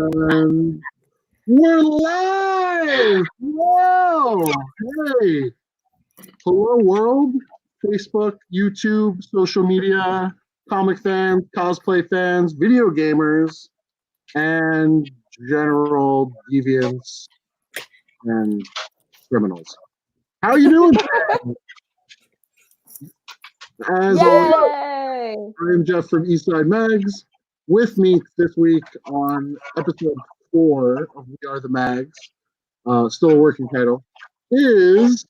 And we're live! Whoa! Hey! Hello, world! Facebook, YouTube, social media, comic fans, cosplay fans, video gamers, and general deviants and criminals. How are you doing today? As always, I'm Jeff from Eastside Mags. With me this week on episode 4 of We Are the Mags, still a working title, is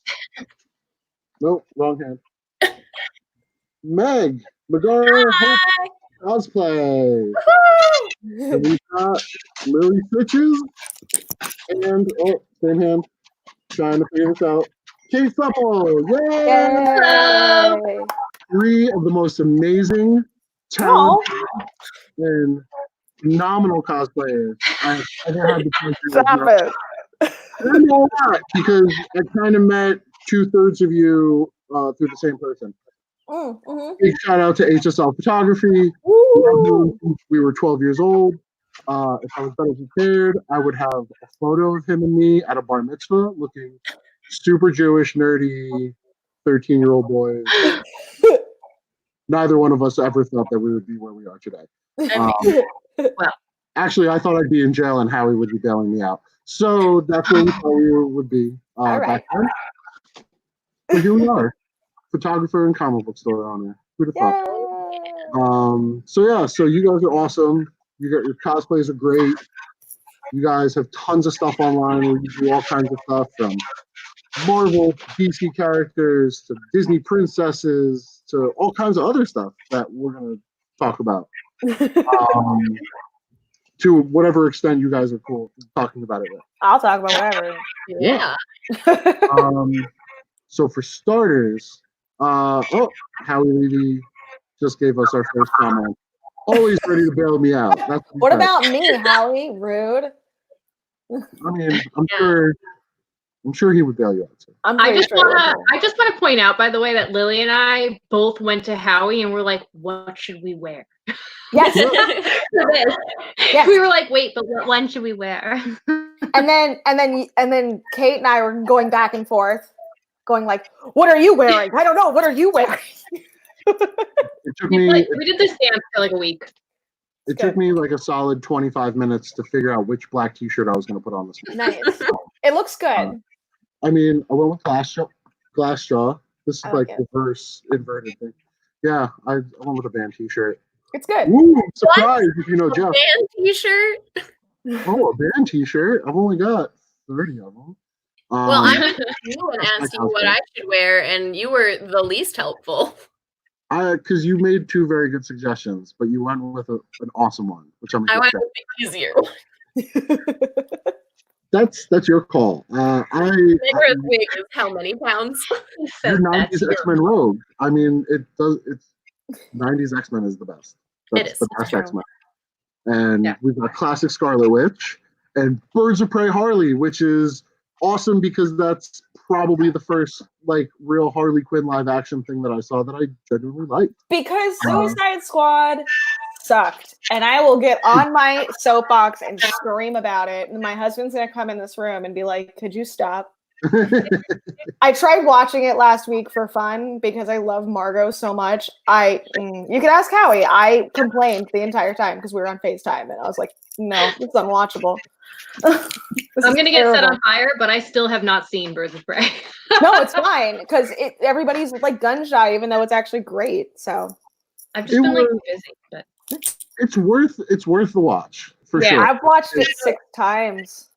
nope, wrong hand. Megara Cosplay. And we've got Lily Stitches and same hand, trying to figure this out. Kayt Supple. Yay! 3 of the most amazing, talented, and phenomenal cosplayers I've ever had the pleasure of. I know that because I kind of met 2/3 of you through the same person. Big shout out to HSL Photography. We were 12 years old. If I was better prepared, I would have a photo of him and me at a bar mitzvah looking super Jewish, nerdy 13-year-old boys. Neither one of us ever thought that we would be where we are today. Well, actually, I thought I'd be in jail and Howie would be bailing me out. So that's where we thought we would be back then. But here we are, photographer and comic book store owner. Who'd have thought? So you guys are awesome. Your cosplays are great. You guys have tons of stuff online where you do all kinds of stuff from Marvel, DC characters to Disney princesses to all kinds of other stuff that we're going to talk about. To whatever extent you guys are cool talking about it with. I'll talk about whatever. Yeah. So for starters, Howie Levy just gave us our first comment. Always ready to bail me out. That's what about me, Howie? Rude. I mean, I'm sure he would bail you out too. I just want to point out, by the way, that Lily and I both went to Howie and we're like, what should we wear? Yes. Yes. We were like, wait, but what one should we wear? and then Kayt and I were going back and forth, going like, what are you wearing? I don't know. What are you wearing? It took me. We did this dance for like a week. It took me like a solid 25 minutes to figure out which black T-shirt I was going to put on this week. Nice. It looks good. I mean, I went with glass straw. This is like reverse inverted thing. Yeah, I went with a band T-shirt. It's good. Ooh, surprise if you know Jeff. Band T-shirt? Oh, a band T-shirt? I've only got 30 of them. Well, I went to you and asked you what I should wear, and you were the least helpful. Because you made 2 very good suggestions, but you went with an awesome one, which I went with the easier. That's your call. Megara's wig is how many pounds? You're 90s X-Men Rogue. I mean, it's 90s X-Men is the best. That's the best X-Men. And we've got classic Scarlet Witch and Birds of Prey Harley, which is awesome because that's probably the first like real Harley Quinn live action thing that I saw that I genuinely liked. Because Suicide Squad sucked, and I will get on my soapbox and scream about it. And my husband's gonna come in this room and be like, "Could you stop?" I tried watching it last week for fun because I love Margot so much. You can ask Howie. I complained the entire time because we were on FaceTime, and I was like, "No, it's unwatchable." I'm gonna get set on fire, but I still have not seen Birds of Prey. No, it's fine because everybody's like gun shy, even though it's actually great. So I've just been like busy, but it's worth the watch for sure. Yeah, I've watched it 6 times.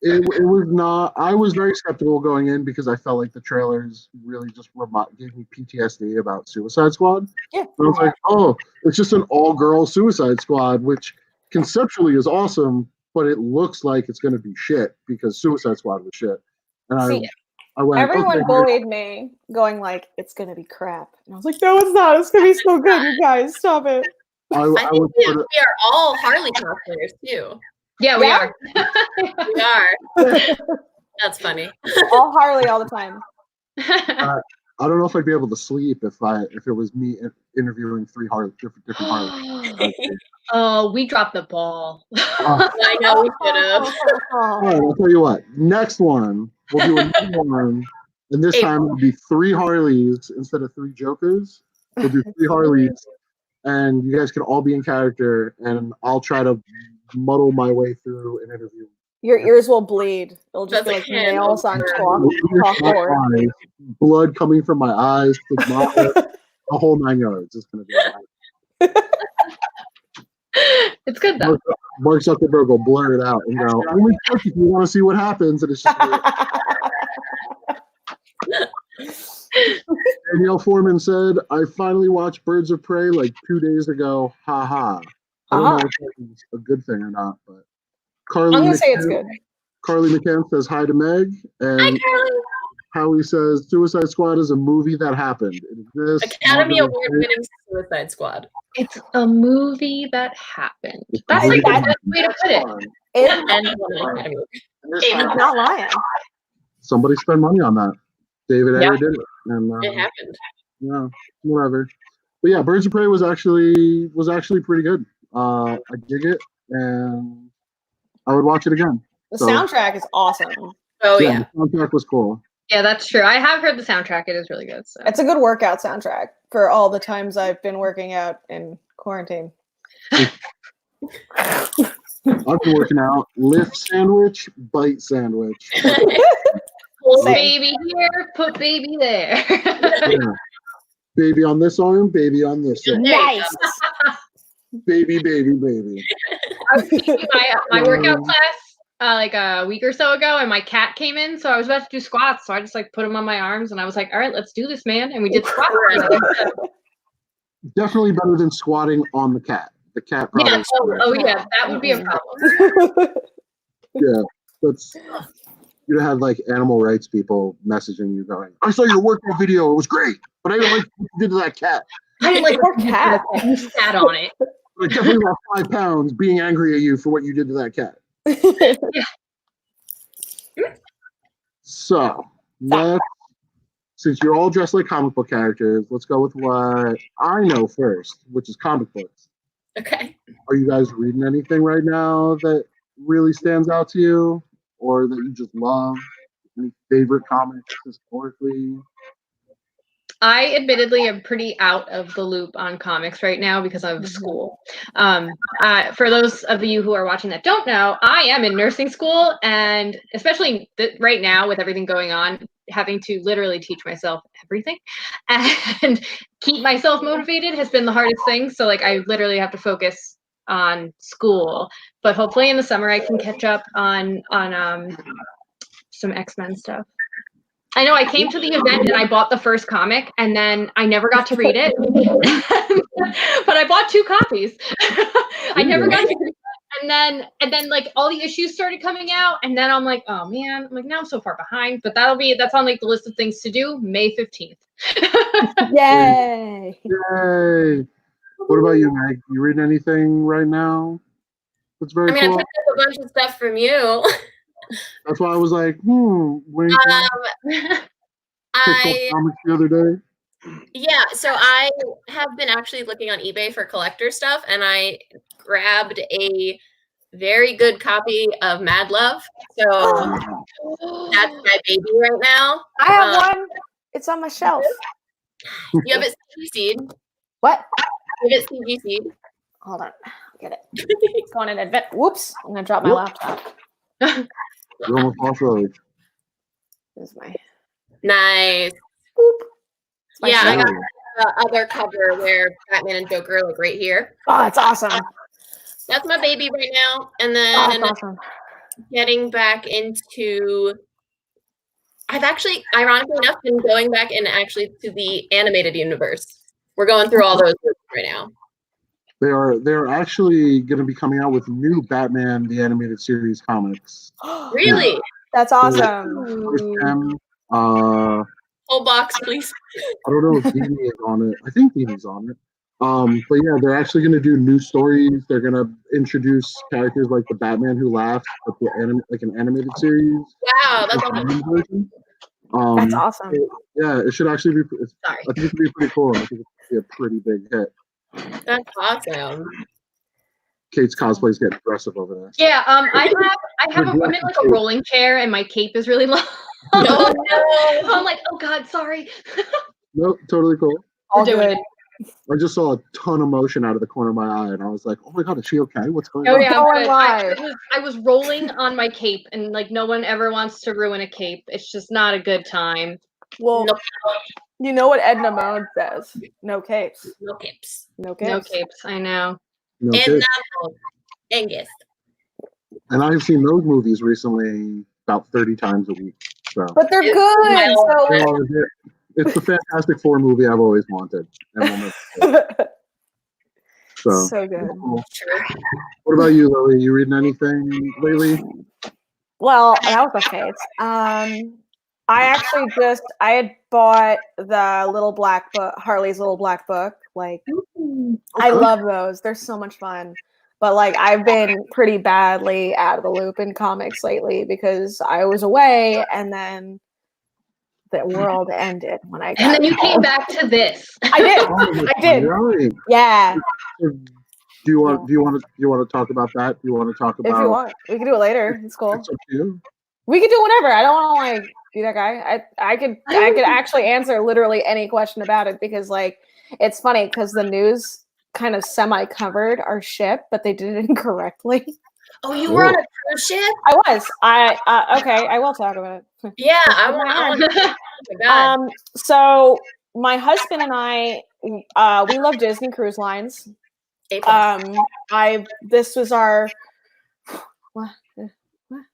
It was not. I was very skeptical going in because I felt like the trailers really just gave me PTSD about Suicide Squad. Yeah, and I was like, oh, it's just an all-girl Suicide Squad, which conceptually is awesome, but it looks like it's going to be shit because Suicide Squad was shit. And I went. Everyone bullied me, going like, "It's going to be crap," and I was like, "No, it's not. It's going to be so good, you guys. Stop it." I think we are all Harley cosplayers too. Yeah, we are. We are. That's funny. All Harley all the time. I don't know if I'd be able to sleep if it was me interviewing different Harleys. Oh, we dropped the ball. I know we should have. All right, I'll tell you what. Next one, we'll do another one, and this time it'll be 3 Harleys instead of 3 Jokers. We'll do 3 Harleys, and you guys can all be in character, and I'll try to muddle my way through an interview. Your ears will bleed. It'll just That's be a like can nails on opener. chalkboard. Blood coming from my eyes, stigmata, a whole 9 yards. It's gonna be It's good though. Mark Zuckerberg will blur it out and go, only click if you want to see what happens, and it's just Danielle Foreman said, I finally watched Birds of Prey like 2 days ago. Ha ha. I don't know if that's a good thing or not, but I'm gonna say it's good. Carly McCann says hi to Meg, and Hi, Carly. Howie says Suicide Squad is a movie that happened. It exists. Academy Award-winning Suicide Squad. It's a movie that happened. It's That's a like movie the best way to put it. And won an Academy Award. It's not lying. Somebody spent money on that. David Ayer did it, and It happened. yeah, whatever. But yeah, Birds of Prey was actually pretty good. I dig it, and I would watch it again. The soundtrack is awesome. Oh yeah. The soundtrack was cool. Yeah, that's true. I have heard the soundtrack. It is really good. So. It's a good workout soundtrack for all the times I've been working out in quarantine. I've been working out. Lift sandwich, bite sandwich. Put Same. baby here, put baby there. Yeah. Baby on this arm, baby on this arm. There you Nice. Baby, baby, baby. I was taking my workout class like a week or so ago, and my cat came in, so I was about to do squats, so I just like put him on my arms, and I was like, all right, let's do this, man, and we did squats. Definitely better than squatting on the cat. The cat probably. Yeah, oh yeah, that would be a problem. Yeah, that's. You'd have like animal rights people messaging you going, I saw your workout video, it was great, but I didn't like what you did to that cat. I didn't like Poor cat. you sat on it. I definitely lost 5 pounds being angry at you for what you did to that cat. So, since you're all dressed like comic book characters, let's go with what I know first, which is comic books. Okay. Are you guys reading anything right now that really stands out to you, or that you just love? Any favorite comics historically? I admittedly am pretty out of the loop on comics right now because of school. For those of you who are watching that don't know, I am in nursing school, and especially right now with everything going on, having to literally teach myself everything and keep myself motivated has been the hardest thing. So like I literally have to focus on school, but hopefully in the summer I can catch up on some X-Men stuff. I know I came to the event and I bought the first comic and then I never got to read it, but I bought 2 copies. I never got to read it. And then like all the issues started coming out and then I'm like, oh man, I'm like, now I'm so far behind, but that's on like the list of things to do, May 15th. Yay. Yay. What about you, Meg? You reading anything right now? That's very I cool. picked up a bunch of stuff from you. That's why I was like, wait. I Comics the other day. Yeah, so I have been actually looking on eBay for collector stuff, and I grabbed a very good copy of Mad Love. So that's my baby right now. I have one. It's on my shelf. You have it CGC'd. What? You have it CGC'd. Hold on. I'll get it. It's going in advent. Whoops. I'm going to drop my laptop. You're almost off road. This is my. Nice. My Yeah, I shelf. got the other cover where Batman and Joker are like right here. Oh, it's awesome. That's my baby right now. And Oh, then it's awesome. getting back into, I've actually, ironically enough, been going back and actually to the animated universe. We're going through all those right now. They're actually going to be coming out with new Batman the Animated Series comics. Really? That's awesome. There's them. I Whole box, please. don't know if Dini is on it. I think Dini's on it. But yeah, they're actually going to do new stories. They're going to introduce characters like the Batman Who Laughs, like an animated series. Wow, that's awesome. Version. That's awesome. It should actually be. Sorry. I think it could be pretty cool. I think it could be a pretty big hit. That's awesome. Kayt's cosplays get aggressive over there. Yeah, I'm in like a rolling chair and my cape is really long. Oh no! I'm like, oh god, sorry. Nope, totally cool. All doing good. it. I just saw a ton of motion out of the corner of my eye, and I was like, "Oh my god, is she okay? What's going Oh on?" yeah, Going I'm good. live. I was rolling on my cape, and like no one ever wants to ruin a cape. It's just not a good time. Well, No. you know what Edna Mode says? No capes. No capes. No capes. No capes, I know. No And kids. Angus. And I've seen those movies recently about 30 times a week. So But they're good. So it's the Fantastic Four movie I've always wanted. And we'll never get. so good. Cool. True. What about you, Lily? You reading anything lately? Well, that was the case. I actually I had bought the little black book, Harley's little black book. Like, I love those. They're so much fun. But like, I've been pretty badly out of the loop in comics lately because I was away and then the world ended when I got And then you came home. back to this. I did. I did. Right. Yeah. Do you want to talk about that? Do you want to talk about? If you want, we can do it later. It's cool. It's up to you. We could do whatever. I don't want to like be that guy. I could actually answer literally any question about it because like it's funny because the news kind of semi-covered our ship, but they did it incorrectly. Oh, you were on a cruise ship? I was. Okay, I will talk about it. Yeah, I want oh my God. So my husband and I, we love Disney Cruise Lines. This was our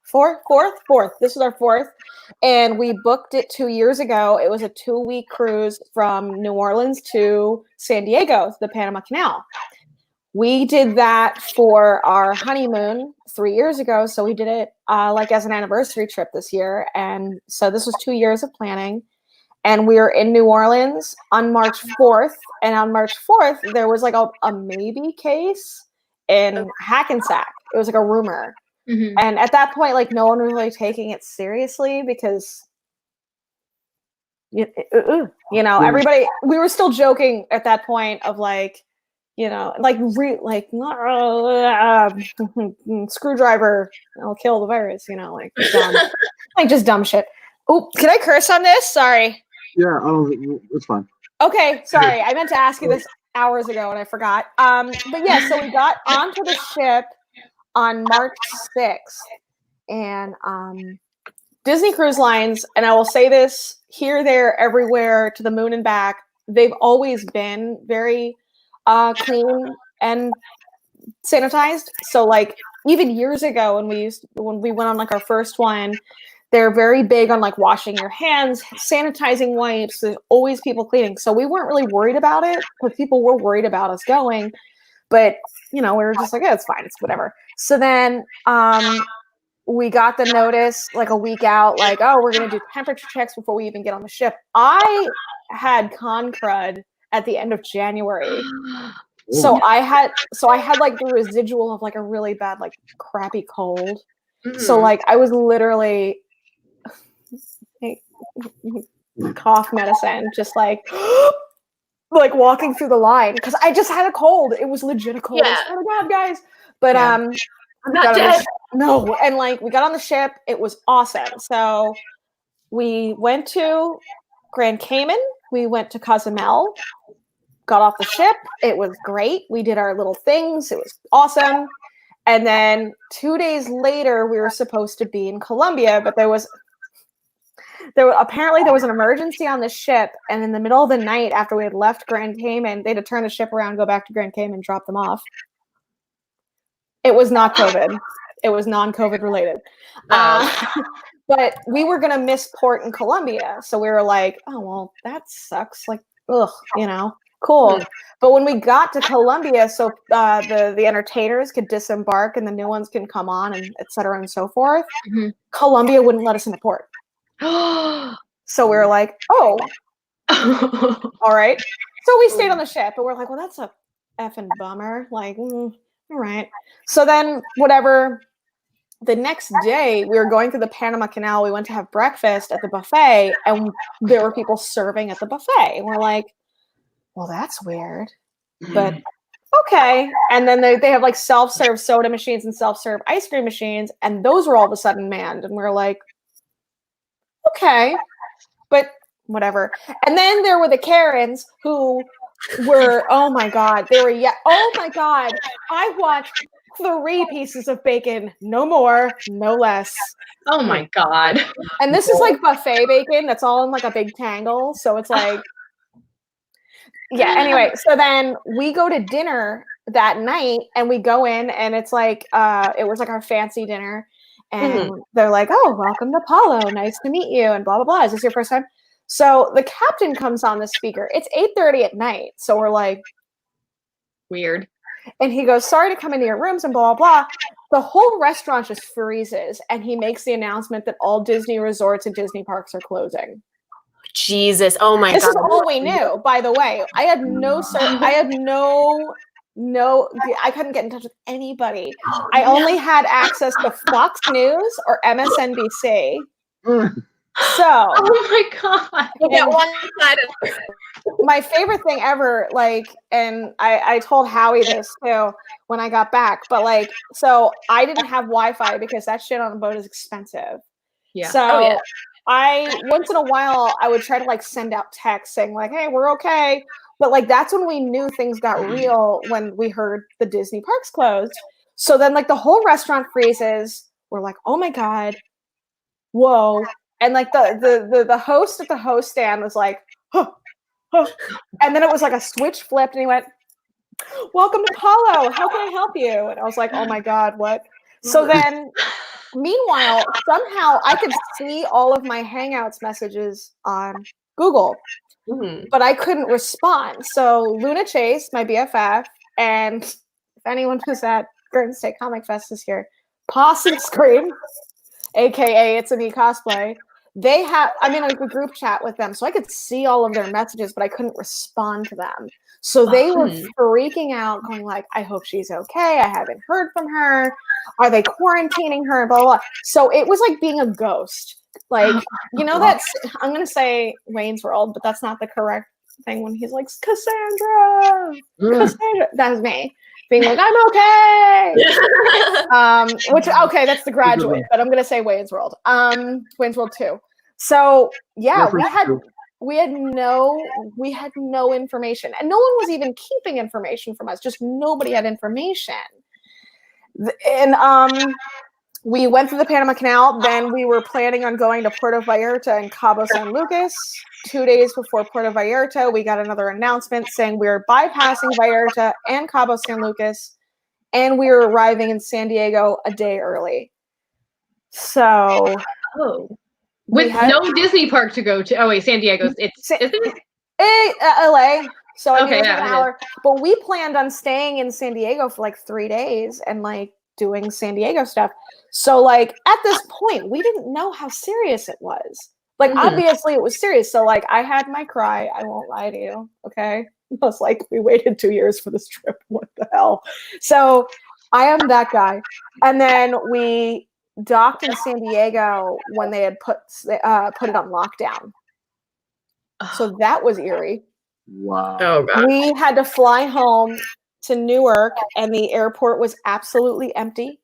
fourth. This was our fourth, and we booked it 2 years ago. It was a 2-week cruise from New Orleans to San Diego, to the Panama Canal. We did that for our honeymoon 3 years ago. So we did it like as an anniversary trip this year. And so this was 2 years of planning. And we were in New Orleans on March 4th. And on March 4th, there was like a maybe case in Hackensack. It was like a rumor. Mm-hmm. And at that point, like no one was really taking it seriously because, you know, everybody, we were still joking at that point of like, you know, like screwdriver, I'll kill the virus, you know, like dumb, like just dumb shit. Oh, can I curse on this? Sorry. Yeah, it's fine. Okay, sorry. I meant to ask you this hours ago and I forgot. But yeah, so we got onto the ship on March 6th, and Disney Cruise Lines, and I will say this here, there, everywhere, to the moon and back, they've always been very clean and sanitized. So like even years ago when we went on like our first one, they're very big on like washing your hands, sanitizing wipes. There's always people cleaning. So we weren't really worried about it because people were worried about us going. But you know, we were just like, yeah, it's fine, it's whatever. So then we got the notice like a week out, like, oh, we're gonna do temperature checks before we even get on the ship. I had con crud at the end of January. So I had like the residual of like a really bad, like crappy cold. Mm-hmm. So like I was literally cough medicine, just like walking through the line because I just had a cold. It was legit a cold. Yeah. Oh my God, guys. But I'm not dead. No. And like we got on the ship. It was awesome. So we went to Grand Cayman. We went to Cozumel, got off the ship. It was great. We did our little things. It was awesome. And then 2 days later, we were supposed to be in Colombia, but apparently there was an emergency on the ship. And in the middle of the night, after we had left Grand Cayman, they had to turn the ship around, go back to Grand Cayman, drop them off. It was not COVID. It was non-COVID related. But we were going to miss port in Colombia. So we were like, oh, well, that sucks. Like, ugh, you know, cool. But when we got to Colombia, so the entertainers could disembark and the new ones can come on and et cetera and so forth, mm-hmm. Colombia wouldn't let us in the port. So we were like, oh, all right. So we stayed on the ship, but we're like, well, that's a effing bummer. Like, all right. So then whatever, the next day, we were going through the Panama Canal. We went to have breakfast at the buffet, and there were people serving at the buffet. And we're like, well, that's weird. But okay. And then they have like self-serve soda machines and self-serve ice cream machines, and those were all of a sudden manned. And we're like, okay, but whatever. And then there were the Karens who were, oh my God, oh my God, I watched 3 pieces of bacon, no more, no less. Oh my God. And this is like buffet bacon that's all in like a big tangle. So it's like, yeah, anyway, so then we go to dinner that night and we go in and it's like, it was like our fancy dinner. And they're like, oh, welcome to Apollo. Nice to meet you. And blah, blah, blah. Is this your first time? So the captain comes on the speaker. It's 8:30 at night. So we're like, weird. And he goes, sorry to come into your rooms and blah, blah, blah. The whole restaurant just freezes. And he makes the announcement that all Disney resorts and Disney parks are closing. Jesus. Oh my God. This is all we knew, by the way. I couldn't get in touch with anybody. I only had access to Fox News or MSNBC. So, oh my God. My favorite thing ever, like, and I told Howie this too when I got back, but like, so I didn't have Wi-Fi because that shit on a boat is expensive. Yeah. So I, once in a while, I would try to like send out texts saying like, hey, we're okay. But like, that's when we knew things got real, when we heard the Disney parks closed. So then like the whole restaurant freezes. We're like, oh my God, whoa. And like the host at the host stand was like, huh, huh. And then it was like a switch flipped and he went, welcome to Apollo. How can I help you? And I was like, oh my God, what? So then meanwhile, somehow I could see all of my Hangouts messages on Google, but I couldn't respond. So Luna Chase, my BFF, and if anyone who's at Garden State Comic Fest this year, Possum Scream, aka It's a Me Cosplay, I'm in a group chat with them, so I could see all of their messages, but I couldn't respond to them. So they were freaking out, going like, I hope she's okay. I haven't heard from her. Are they quarantining her? Blah, blah, blah. So it was like being a ghost. Like, you know, I'm going to say Wayne's World, but that's not the correct thing when he's like, Cassandra. That was me. Being like, I'm okay. Okay, that's The Graduate, but I'm gonna say Wayne's World. Wayne's World 2. So yeah, we had no information, and no one was even keeping information from us. Just nobody had information. And we went through the Panama Canal. Then we were planning on going to Puerto Vallarta and Cabo San Lucas. 2 days before Puerto Vallarta, we got another announcement saying we were bypassing Vallarta and Cabo San Lucas, and we were arriving in San Diego a day early. So, with no Disney park to go to. Oh wait, San Diego's. Isn't it? LA. So I mean, okay, it was an hour. But we planned on staying in San Diego for like 3 days and like doing San Diego stuff. So like at this point, we didn't know how serious it was. Like obviously it was serious. So like I had my cry. I won't lie to you. Okay. I was like, we waited 2 years for this trip. What the hell? So I am that guy. And then we docked in San Diego when they had put it on lockdown. So that was eerie. Wow. Oh God. We had to fly home to Newark, and the airport was absolutely empty.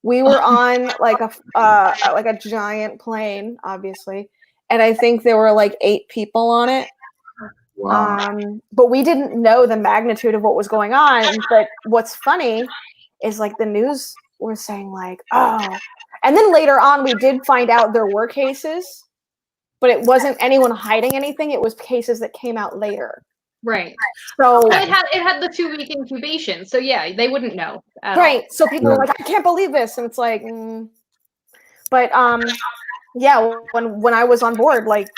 We were on like a giant plane, obviously, and I think there were like 8 people on it. Wow. But we didn't know the magnitude of what was going on. But what's funny is like the news were saying like, oh, and then later on we did find out there were cases, but it wasn't anyone hiding anything. It was cases that came out later. Right. So it had the 2-week incubation. So yeah, they wouldn't know. Right. So people were like, I can't believe this. And it's like, but yeah, when I was on board, like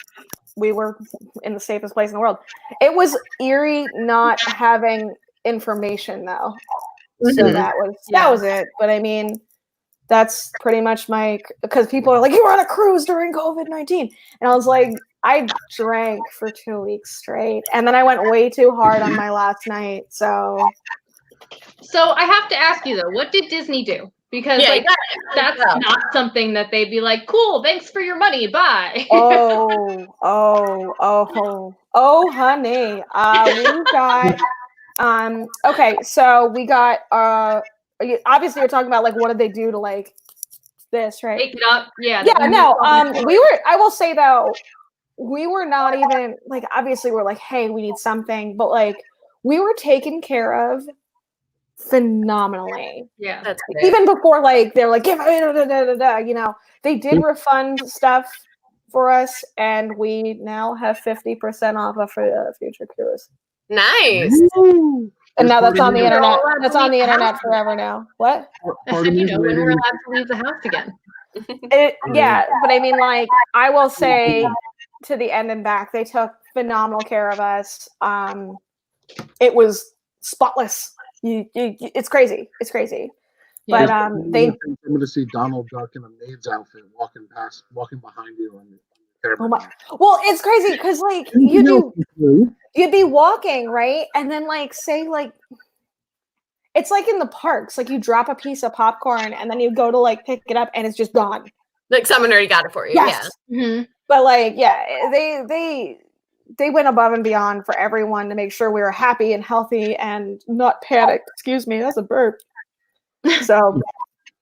we were in the safest place in the world. It was eerie not having information though. So that was it. But I mean, that's pretty much because people are like, you were on a cruise during COVID-19. And I was like, I drank for 2 weeks straight. And then I went way too hard on my last night. So I have to ask you though, what did Disney do? Because Yeah, like you gotta- that's not something that they'd be like, cool, thanks for your money, bye. Oh, honey. We got okay, so we got obviously you're talking about like what did they do to like this, right? Take it up. Yeah. Yeah, no. I will say though, we were not even like obviously we're like, hey, we need something, but like we were taken care of phenomenally. Yeah. That's great. Even before like they're like, give you know, they did refund stuff for us, and we now have 50% off of future cruise. Nice. Woo! And now There's that's on the part of me- internet. allowed to That's on leave the the internet house. forever now. What? I part said, of me you is know, when we're waiting- allowed to leave the house again. Yeah, but I mean, like, I will say to the end and back, they took phenomenal care of us. It was spotless. It's crazy. It's crazy. Yeah. But they. I'm going to see Donald Duck in a maid's outfit walking behind you on the Oh my! Well, it's crazy because like you'd be walking right, and then like say like it's like in the parks, like you drop a piece of popcorn and then you go to like pick it up and it's just gone. Like someone already got it for you. Yes. Yeah. Mm-hmm. But like, yeah, they went above and beyond for everyone to make sure we were happy and healthy and not panicked. Excuse me, that's a burp. So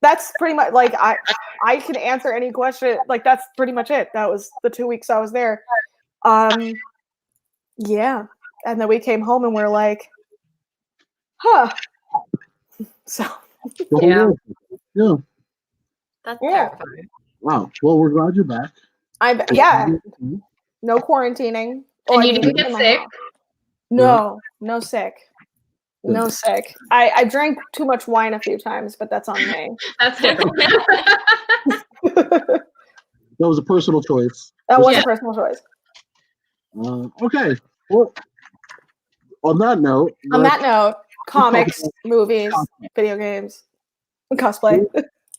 that's pretty much like I can answer any question. Like that's pretty much it. That was the 2 weeks I was there. Yeah. And then we came home and we're like, huh. So Yeah. Yeah. That's Yeah. terrifying. Wow. Well, we're glad you're back. yeah, no quarantining. And I you mean, didn't get in my sick? house. No sick. No sick. I drank too much wine a few times, but that's on me. That's different. That was a personal choice. That was Yeah. a personal choice. Okay. Well, on that note, Comics, movies, video games, and cosplay.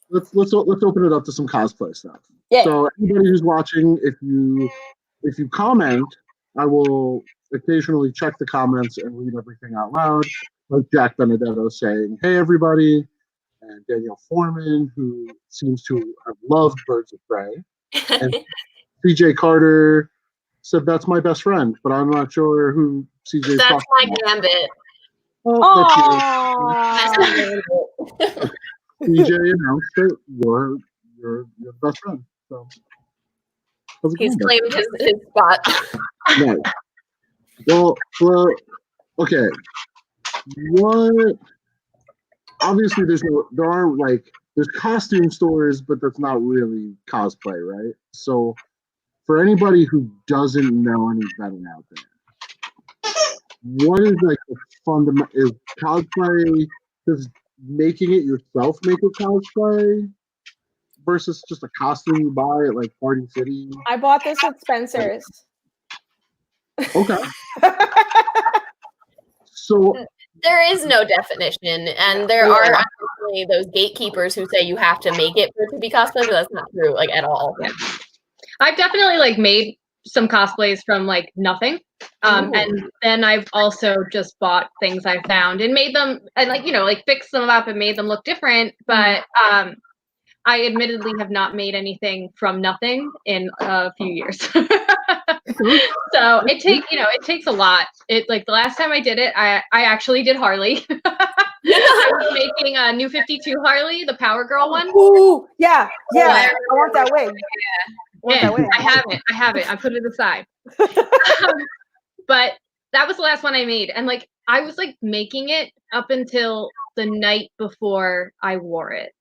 let's open it up to some cosplay stuff. Yeah. So anybody who's watching, if you comment, I will occasionally check the comments and read everything out loud. Like Jack Benedetto saying, "Hey everybody," and Danielle Foreman, who seems to have loved Birds of Prey, and CJ Carter said, "That's my best friend," but I'm not sure who CJ is That's talking my about. gambit. Oh, that's Aww. CJ announced that you're the best friend. So how's it He's going, claimed his spot. Nice. Well, okay. What? Obviously, there's costume stores, but that's not really cosplay, right? So, for anybody who doesn't know any better out there, what is like the fundamental? Is cosplay does making it yourself make it cosplay versus just a costume you buy at like Party City? I bought this at Spencer's. Okay. So There is no definition, and there are actually those gatekeepers who say you have to make it for it to be cosplay, but that's not true, like at all. Yeah. I've definitely like made some cosplays from like nothing. And then I've also just bought things I found and made them and like, you know, like fixed them up and made them look different. But I admittedly have not made anything from nothing in a few years. So it takes a lot. It like the last time I did it, I actually did Harley. I was making a New 52 Harley, the Power Girl one. Ooh, yeah. I want that wig. I have it. I put it aside. But that was the last one I made. And like, I was like making it up until the night before I wore it.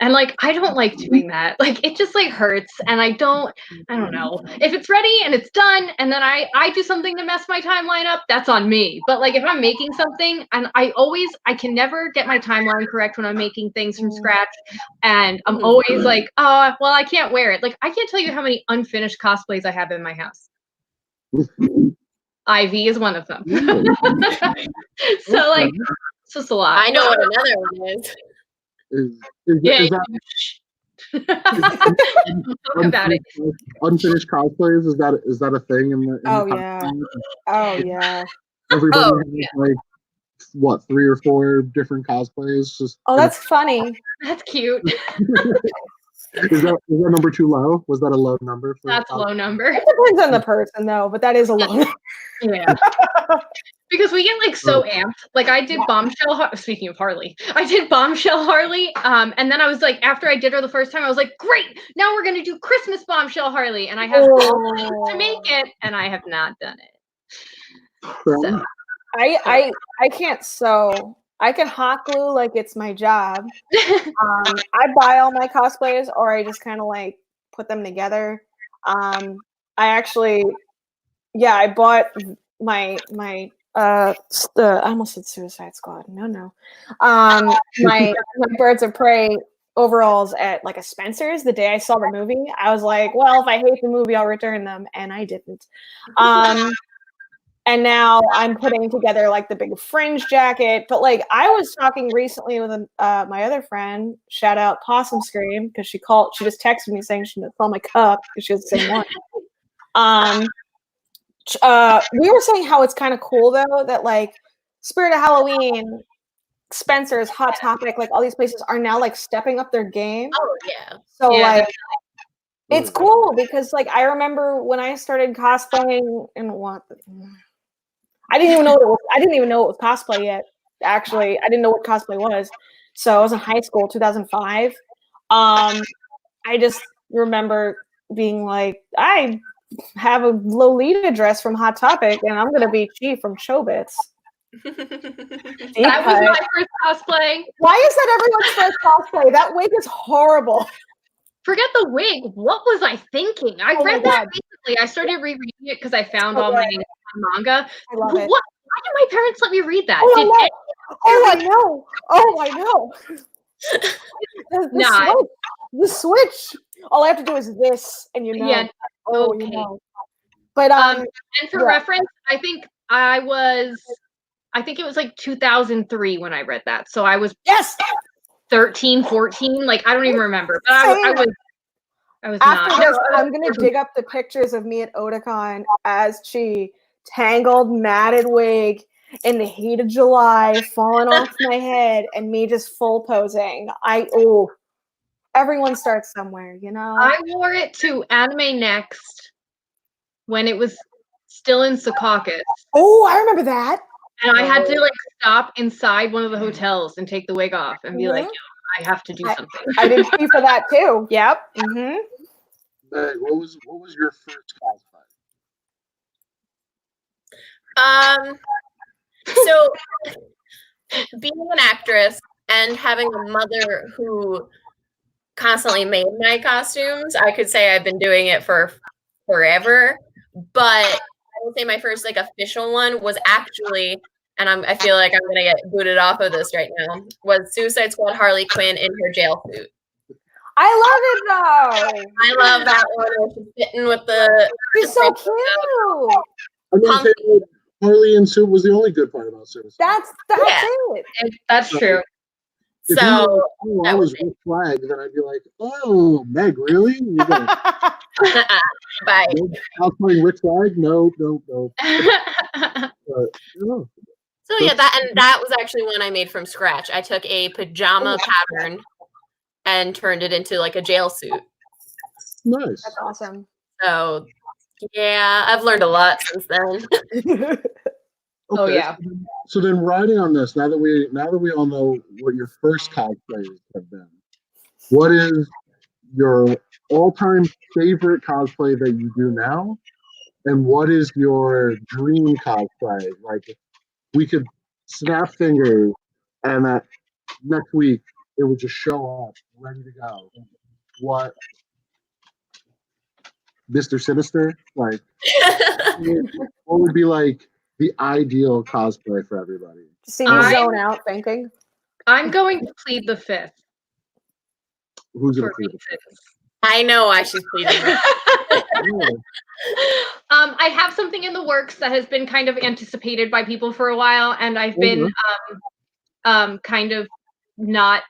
And like, I don't like doing that. Like, it just like hurts. And I don't know. If it's ready and it's done, and then I do something to mess my timeline up, that's on me. But like, if I'm making something, and I can never get my timeline correct when I'm making things from scratch. And I'm always like, oh, well, I can't wear it. Like, I can't tell you how many unfinished cosplays I have in my house. Ivy is one of them. So like, it's just a lot. I know what another one is. Is Talk about it. Unfinished cosplays, is that a thing in the Oh in the yeah. costume? Oh yeah. Everybody Oh, has like what, 3 or 4 different cosplays. Just Oh, that's funny. That's cute. is that number too low? Was that a low number? That's a low number. It depends on the person, though, but that is a low number. Yeah. Because we get like so amped. Like I did Bombshell. Speaking of Harley, I did Bombshell Harley. And then I was like, after I did her the first time, I was like, great. Now we're gonna do Christmas Bombshell Harley, and I have all to make it, and I have not done it. So. I can't sew. I can hot glue like it's my job. I buy all my cosplays, or I just kind of like put them together. I actually, I bought my I almost said Suicide Squad. No. My Birds of Prey overalls at like a Spencer's the day I saw the movie. I was like, well, if I hate the movie, I'll return them, and I didn't. And now I'm putting together like the big fringe jacket. But like I was talking recently with my other friend, shout out Possum Scream, because she just texted me saying she saw my cup because she has the same one. We were saying how it's kind of cool though that like Spirit of Halloween, Spencer's, Hot Topic, like all these places are now like stepping up their game. Oh yeah. So like it's cool because like I remember when I started cosplaying and I didn't even know it was cosplay yet. Actually, I didn't know what cosplay was. So I was in high school, 2005. I just remember being like, I have a Lolita dress from Hot Topic, and I'm gonna be Chi from Chobits. That was my first cosplay. Why is that everyone's first cosplay? That wig is horrible. Forget the wig. What was I thinking? I read that recently. I started rereading it because I found all my manga. I love it. Why did my parents let me read that? I know. The switch. All I have to do is this, and you know. Yeah. You know. But and for reference, I think it was like 2003 when I read that. So I was 13, 14. Like I don't even remember. But I was after not. this, I'm gonna dig up the pictures of me at Otakon as Chi, tangled, matted wig in the heat of July, falling off my head, and me just full posing. Everyone starts somewhere, you know. I wore it to Anime Next when it was still in Secaucus. Oh, I remember that. And I had to like stop inside one of the hotels and take the wig off and be like, I have to do something. I did pee for that too. Yep. Mm-hmm. Meg, what was your first cosplay? So being an actress and having a mother who constantly made my costumes, I could say I've been doing it for forever. But I would say my first like official one was actually, and I feel like I'm gonna get booted off of this right now, was Suicide Squad Harley Quinn in her jail suit. I love it though. I love that one. She's fitting with the. She's so cute. I mean, Harley in suit was the only good part about Suicide. That's it. That's true. If I was Rick Flag, then I'd be like, "Oh, Meg, really? You got Bye. I was playing Rick Flag? No. So yeah, that was actually one I made from scratch. I took a pajama pattern and turned it into like a jail suit. Nice. That's awesome. So yeah, I've learned a lot since then. Okay, Oh yeah. So then, riding on this, now that we all know what your first cosplays have been, what is your all-time favorite cosplay that you do now, and what is your dream cosplay? Like, if we could snap fingers, and that next week it would just show up, ready to go. What, Mr. Sinister? Like, what would be like the ideal cosplay for everybody? See me zone out thinking. I'm going to plead the fifth. Who's going to plead the fifth? I know why she's pleading. I have something in the works that has been kind of anticipated by people for a while, and I've been kind of not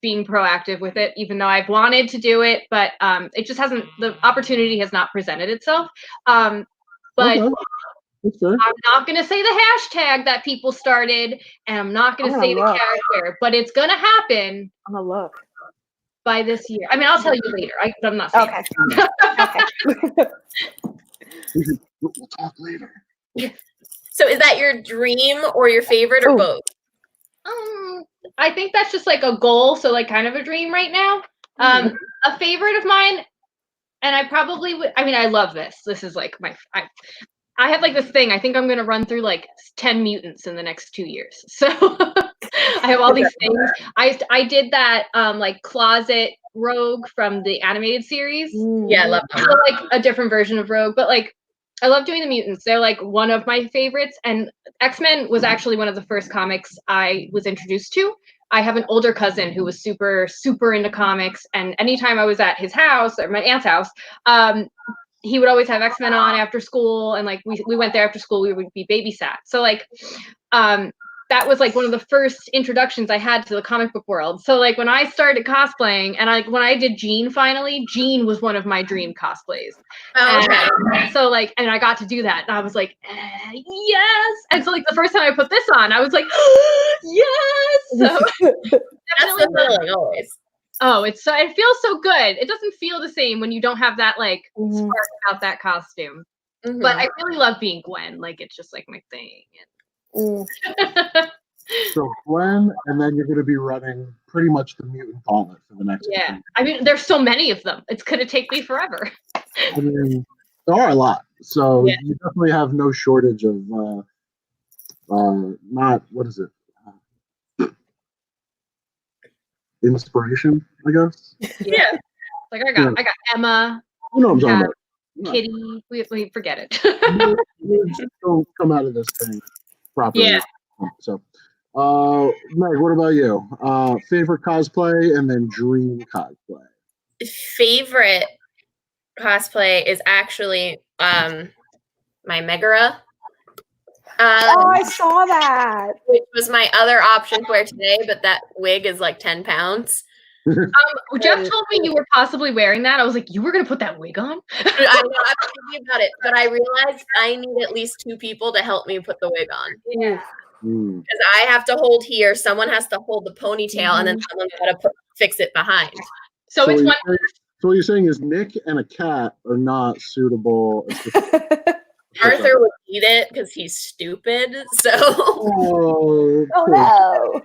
being proactive with it, even though I've wanted to do it, but it just hasn't. The opportunity has not presented itself. But That's fair. I'm not going to say the hashtag that people started, and I'm not going to say the character, but it's going to happen. I'm gonna look by this year. I mean, I'll tell you later. I'm not saying. Okay. Okay. We'll talk later. So is that your dream or your favorite or both? I think that's just like a goal, so like kind of a dream right now. A favorite of mine, and I probably would. I mean, I love this. This is like I have like this thing. I think I'm gonna run through like 10 mutants in the next 2 years. So I have all these things. I did that like closet Rogue from the animated series. Yeah, I love that. So like a different version of Rogue, but like I love doing the mutants. They're like one of my favorites. And X-Men was actually one of the first comics I was introduced to. I have an older cousin who was super, super into comics. And anytime I was at his house or my aunt's house, he would always have X-Men on after school. And like we went there after school, we would be babysat. So like that was like one of the first introductions I had to the comic book world. So like when I started cosplaying and when I did Jean finally, Jean was one of my dream cosplays. And so like, and I got to do that and I was like, yes. And so like the first time I put this on, I was like, yes. So that's the feeling always. Oh, it feels so good. It doesn't feel the same when you don't have that like spark about that costume. But I really love being Gwen. Like it's just like my thing. So Gwen, and then you're going to be running pretty much the mutant gauntlet for the next. Yeah, I mean, there's so many of them. It's going to take me forever. I mean, there are a lot, so you definitely have no shortage of not what is it? Inspiration, I guess. Yeah, like I got Emma. You know what I'm talking about. Kitty, we forget it. You just don't come out of this thing properly. Yeah. So, Meg, what about you? Favorite cosplay and then dream cosplay. Favorite cosplay is actually my Megara. I saw that. Which was my other option for today, but that wig is like 10 pounds. Jeff told me you were possibly wearing that. I was like, you were going to put that wig on? I know, I was thinking about it, but I realized I need at least 2 people to help me put the wig on. Yeah. Because I have to hold here, someone has to hold the ponytail, and then someone's got to fix it behind. So it's one. So what you're saying is Nick and a cat are not suitable. Arthur would eat it because he's stupid. So. Oh no.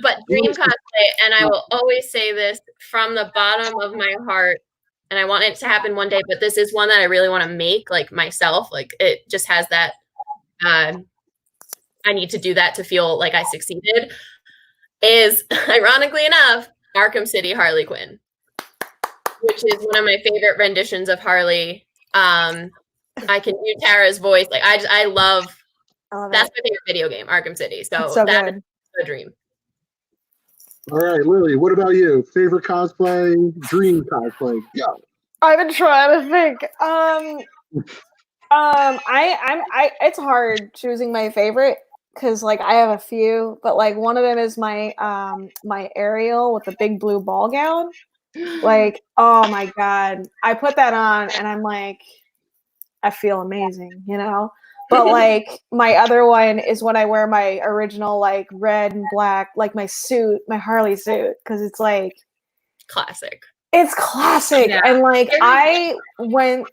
But dream cosplay, and I will always say this from the bottom of my heart, and I want it to happen one day. But this is one that I really want to make, like myself. Like it just has that. I need to do that to feel like I succeeded. Is ironically enough Arkham City Harley Quinn, which is one of my favorite renditions of Harley. I can do Tara's voice. Like I love that's my favorite video game, Arkham City. So that is a dream. All right, Lily, what about you? Favorite cosplay, dream cosplay? Go. I've been trying to think. It's hard choosing my favorite because like I have a few, but like one of them is my my Ariel with the big blue ball gown. Like, oh my god, I put that on and I'm like, I feel amazing, you know. But like my other one is when I wear my original like red and black, like my suit, my Harley suit, because it's like classic. It's classic, and like I went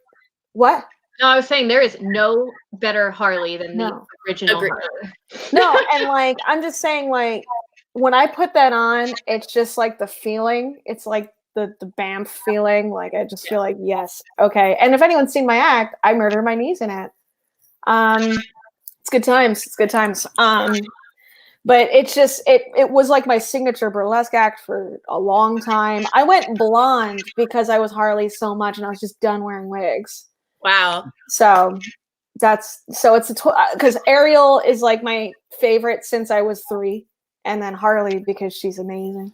what. No, I was saying there is no better Harley than the original Harley. No, and like I'm just saying, like when I put that on, it's just like the feeling. It's like the BAMF feeling. Like I just feel like yes, okay. And if anyone's seen my act, I murder my niece in it. It's good times. It's good times. But it's just it was like my signature burlesque act for a long time. I went blonde because I was Harley so much, and I was just done wearing wigs. Wow. So it's because Ariel is like my favorite since I was 3, and then Harley because she's amazing.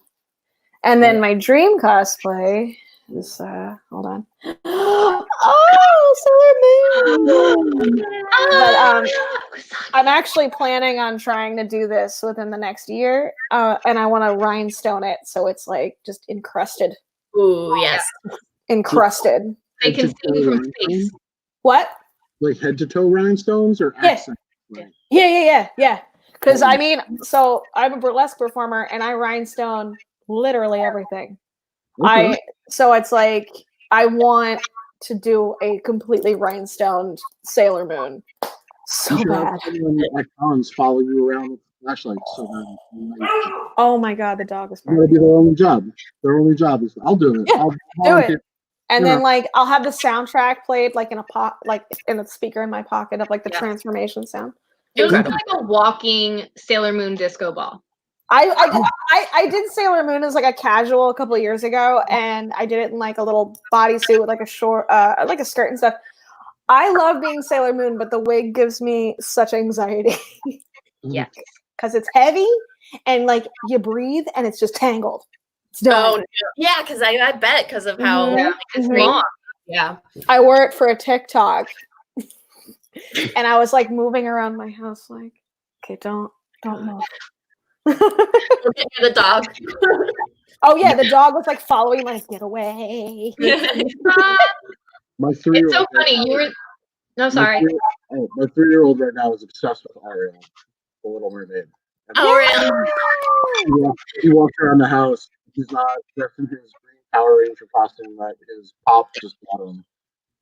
And then my dream cosplay is hold on. Oh, Sailor Moon. But I'm actually planning on trying to do this within the next year, and I want to rhinestone it so it's like just encrusted. Ooh, yes. Encrusted. They can see you from space. What? like head to toe rhinestones or Yeah. accent? Like, Yeah. Because I mean, so I'm a burlesque performer and I rhinestone literally everything. okay. So it's like I want to do a completely rhinestoned Sailor Moon so You should have bad. someone at cons follow you around with flashlights so that Oh my god, the dog is that'll barking. be their only job. Their only job is I'll do it. Yeah, I'll do volunteer. it. And You then know. like I'll have the soundtrack played like in a speaker in my pocket of like the Yeah. transformation sound. You'll be Incredible. like a walking Sailor Moon disco ball. I did Sailor Moon as like a casual a couple of years ago, and I did it in like a little bodysuit with like a short, like a skirt and stuff. I love being Sailor Moon, but the wig gives me such anxiety Yes. because it's heavy and like you breathe and it's just tangled. It's done. Oh, no. Yeah, because I bet because of how Mhm. It's Mhm. long. yeah. I wore it for a TikTok, and I was like moving around my house, like, okay, don't move. Look at the dog. Oh yeah, the dog was like following, like, get away. My It's 3-year-old. so funny. You were no sorry. My 3-year-old right now is obsessed with Ariel, the Little Mermaid. Oh, really? He walks around the house. He's not dressed in his green Power Ranger costume that his pop just got him.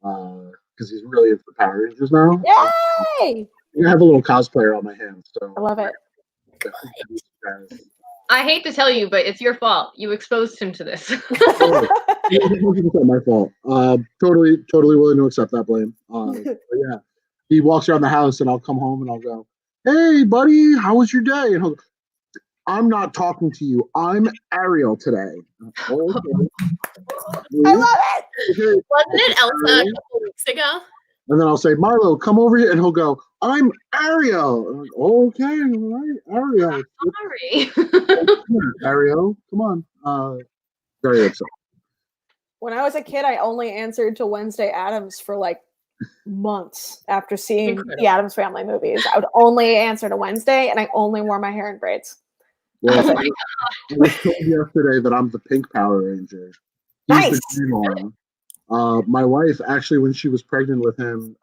Because he's really into Power Rangers now. Yay! I have a little cosplayer on my hands, so I love it. I hate to tell you, but it's your fault. You exposed him to this. It's not my fault. Totally willing to accept that blame. But yeah, he walks around the house, and I'll come home and I'll go, "Hey, buddy, how was your day?" And he'll go, "I'm not talking to you. I'm Ariel today." Okay. I love it. Okay. Wasn't it Elsa a couple weeks ago? And then I'll say, "Milo, come over here," and he'll go, "I'm Ariel." And I'm like, okay, all right, Ariel. Sorry. Ariel, come on. Very upset. When I was a kid, I only answered to Wednesday Addams for like months after seeing Incredible. the Addams Family movies. I would only answer to Wednesday, and I only wore my hair in braids. Well, Oh my I was told yesterday that I'm the pink Power Ranger. He's Nice. the green one. My wife, actually, when she was pregnant with him,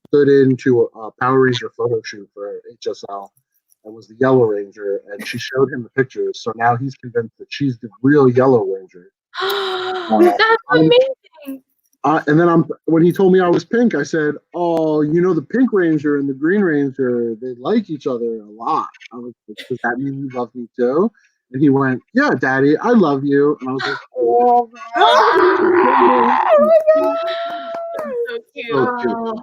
stood into a Power Ranger photo shoot for HSL and was the Yellow Ranger, and she showed him the pictures. So now he's convinced that she's the real Yellow Ranger. That's amazing. And then when he told me I was pink, I said, "Oh, you know, the Pink Ranger and the Green Ranger, they like each other a lot." I was like, "Does that mean you love me too?" And he went, "Yeah, Daddy, I love you." And I was like, "Oh, So cute. so cute."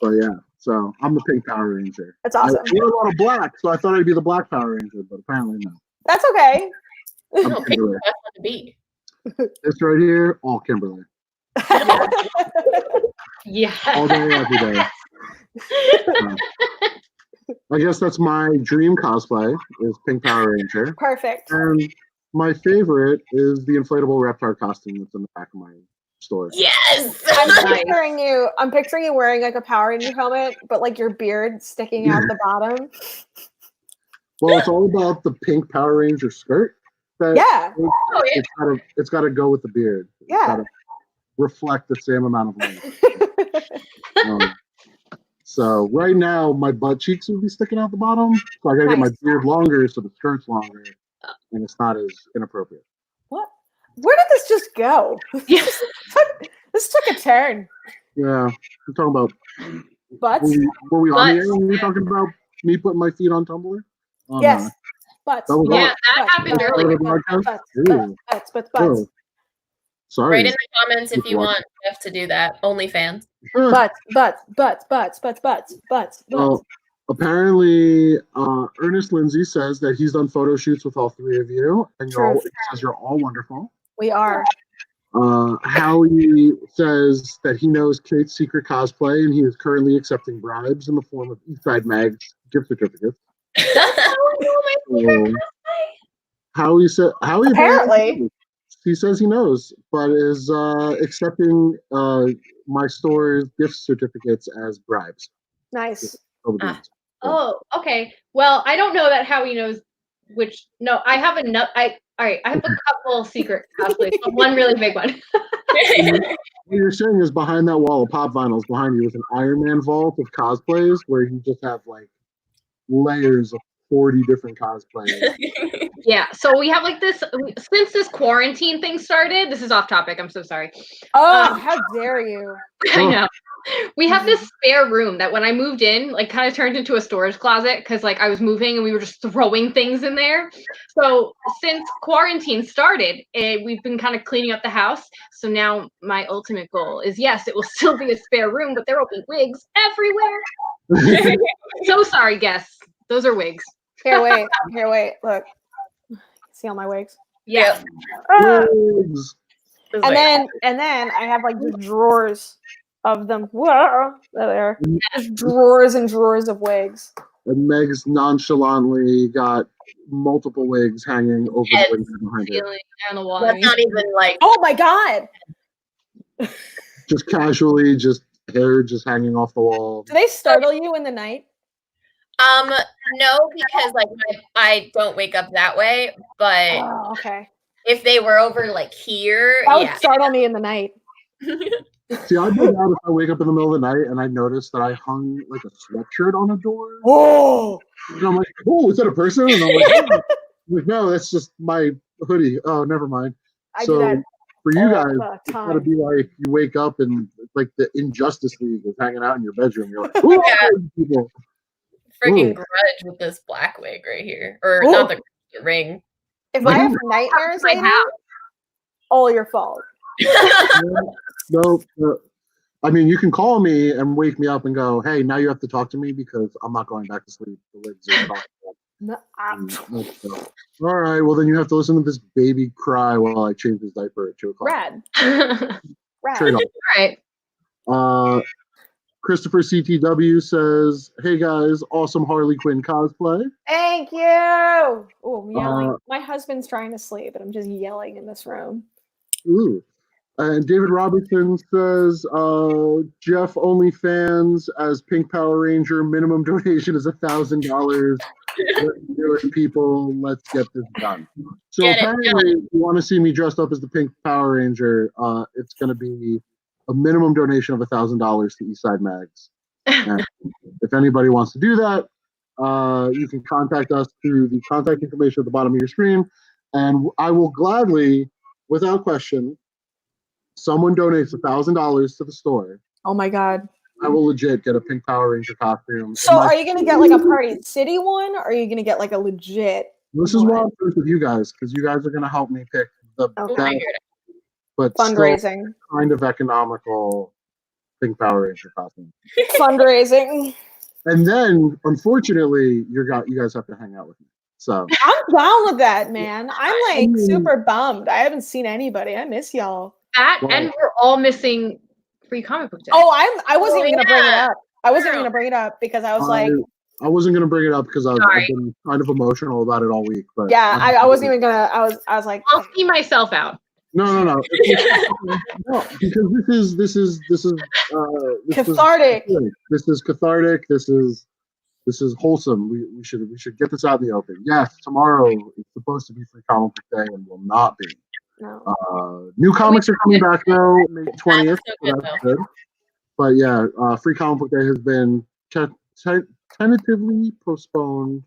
So yeah, so I'm the pink Power Ranger. That's awesome. I wear a lot of black, so I thought I'd be the black Power Ranger, but apparently no. That's okay. I'm No, pink is Kimberly. the best one to be. This right here, all Kimberly. Yeah. All day, every day. I guess that's my dream cosplay is Pink Power Ranger. Perfect. And my favorite is the inflatable Reptar costume that's in the back of my store. Yes. I'm picturing you wearing like a Power Ranger helmet, but like your beard sticking out the bottom. Well, it's all about the pink Power Ranger skirt. Yeah. Oh, yeah. It's got to go with the beard. It's Yeah. gotta reflect the same amount of length. So right now, my butt cheeks would be sticking out the bottom. So I got to get my Nice. beard longer so the skirt's longer, and it's not as inappropriate. What? Where did this just go? Yeah. This took a turn. Yeah, we're talking about. Butts? Were we on the Butts, air when we were yeah. talking about me putting my feet on Tumblr? Oh, Yes. no. Butts. That was Yeah, all. that happened Part of earlier. the broadcast? Butts. Ooh. Butts. Oh, sorry. Write in the comments if you want Jeff to do that. OnlyFans. Butts. Well, apparently, Ernest Lindsay says that he's done photo shoots with all three of you, and True. he says you're all wonderful. We are. Howie says that he knows Kayt's secret cosplay, and he is currently accepting bribes in the form of Eastside Mag's gift certificates. Howie Apparently. he says he knows, but is accepting my store's gift certificates as bribes. Nice. Oh, okay. Well, I don't know that Howie knows which. No, I have enough. All right. I have a couple secret cosplays, but one really big one. What you're saying is behind that wall of pop vinyls behind you is an Iron Man vault of cosplays where you just have like layers of 40 different cosplays. Yeah, so we have like this since this quarantine thing started. This is off topic. I'm so sorry. Oh, how dare you? I know. We have this spare room that when I moved in, like kind of turned into a storage closet because like I was moving and we were just throwing things in there. So since quarantine started, we've been kind of cleaning up the house. So now my ultimate goal is yes, it will still be a spare room, but there will be wigs everywhere. So sorry, guests. Those are wigs. Here, wait. Look. See all my wigs? Yeah. Wigs. And then I have like just drawers of them. Whoa, there. Just drawers and drawers of wigs. And Meg's nonchalantly got multiple wigs hanging over the window behind her. And the wall. That's not even like. Oh my god! Just casually, just hair just hanging off the wall. Do they startle you in the night? No, because like I don't wake up that way. But Oh, okay. if they were over like here, That would startle me in the night. See, I'd be out if I wake up in the middle of the night and I notice that I hung like a sweatshirt on a door. Oh! And I'm like, oh, is that a person? And I'm like, oh. I'm like, no, that's just my hoodie. Oh, never mind. I do that for you guys, the it's time. gotta be like you wake up and like the Injustice League is hanging out in your bedroom. You're like, who are these people? freaking Ooh. grudge with this black wig right here, or Ooh. not the ring. If I have nightmares, My lady, house. all your fault. No, I mean, you can call me and wake me up and go, hey, now you have to talk to me because I'm not going back to sleep. The wigs are talking. No, All right, well, then you have to listen to this baby cry while I change his diaper at 2 o'clock. Rad. Trade off. Right. Christopher CTW says, hey guys, awesome Harley Quinn cosplay. Thank you. Oh, I'm yelling. My husband's trying to sleep, and I'm just yelling in this room. Ooh. And David Robertson says, Jeff OnlyFans as Pink Power Ranger, minimum donation is $1,000. People, let's get this done. So apparently, if you want to see me dressed up as the Pink Power Ranger, it's going to be a minimum donation of $1,000 to Eastside Mags. And if anybody wants to do that, you can contact us through the contact information at the bottom of your screen, and I will gladly, without question, someone donates $1,000 to the store. Oh my god. I will legit get a Pink Power Ranger costume. So are you going to get like a Party City one, or are you going to get like a legit This is why I'm first with you guys, because you guys are going to help me pick the best, but fundraising, still kind of economical Pink Power Ranger costume. Fundraising. And then, unfortunately, you guys have to hang out with me. So I'm down with that, man. I'm like super bummed. I haven't seen anybody. I miss y'all. That and we're all missing Free Comic Book Day. Oh, I wasn't even gonna bring it up. I wasn't even gonna bring it up because I was like, I wasn't gonna bring it up because I've been kind of emotional about it all week. But yeah, I wasn't even gonna. I was like, I'll see myself out. No. No, because this is cathartic. This is cathartic. This is wholesome. We should get this out in the open. Yes, tomorrow it's supposed to be Free Comic Book Day and will not be. No. New comics are coming back though, May 20th. So that's good. But yeah, Free Comic Book Day has been tentatively postponed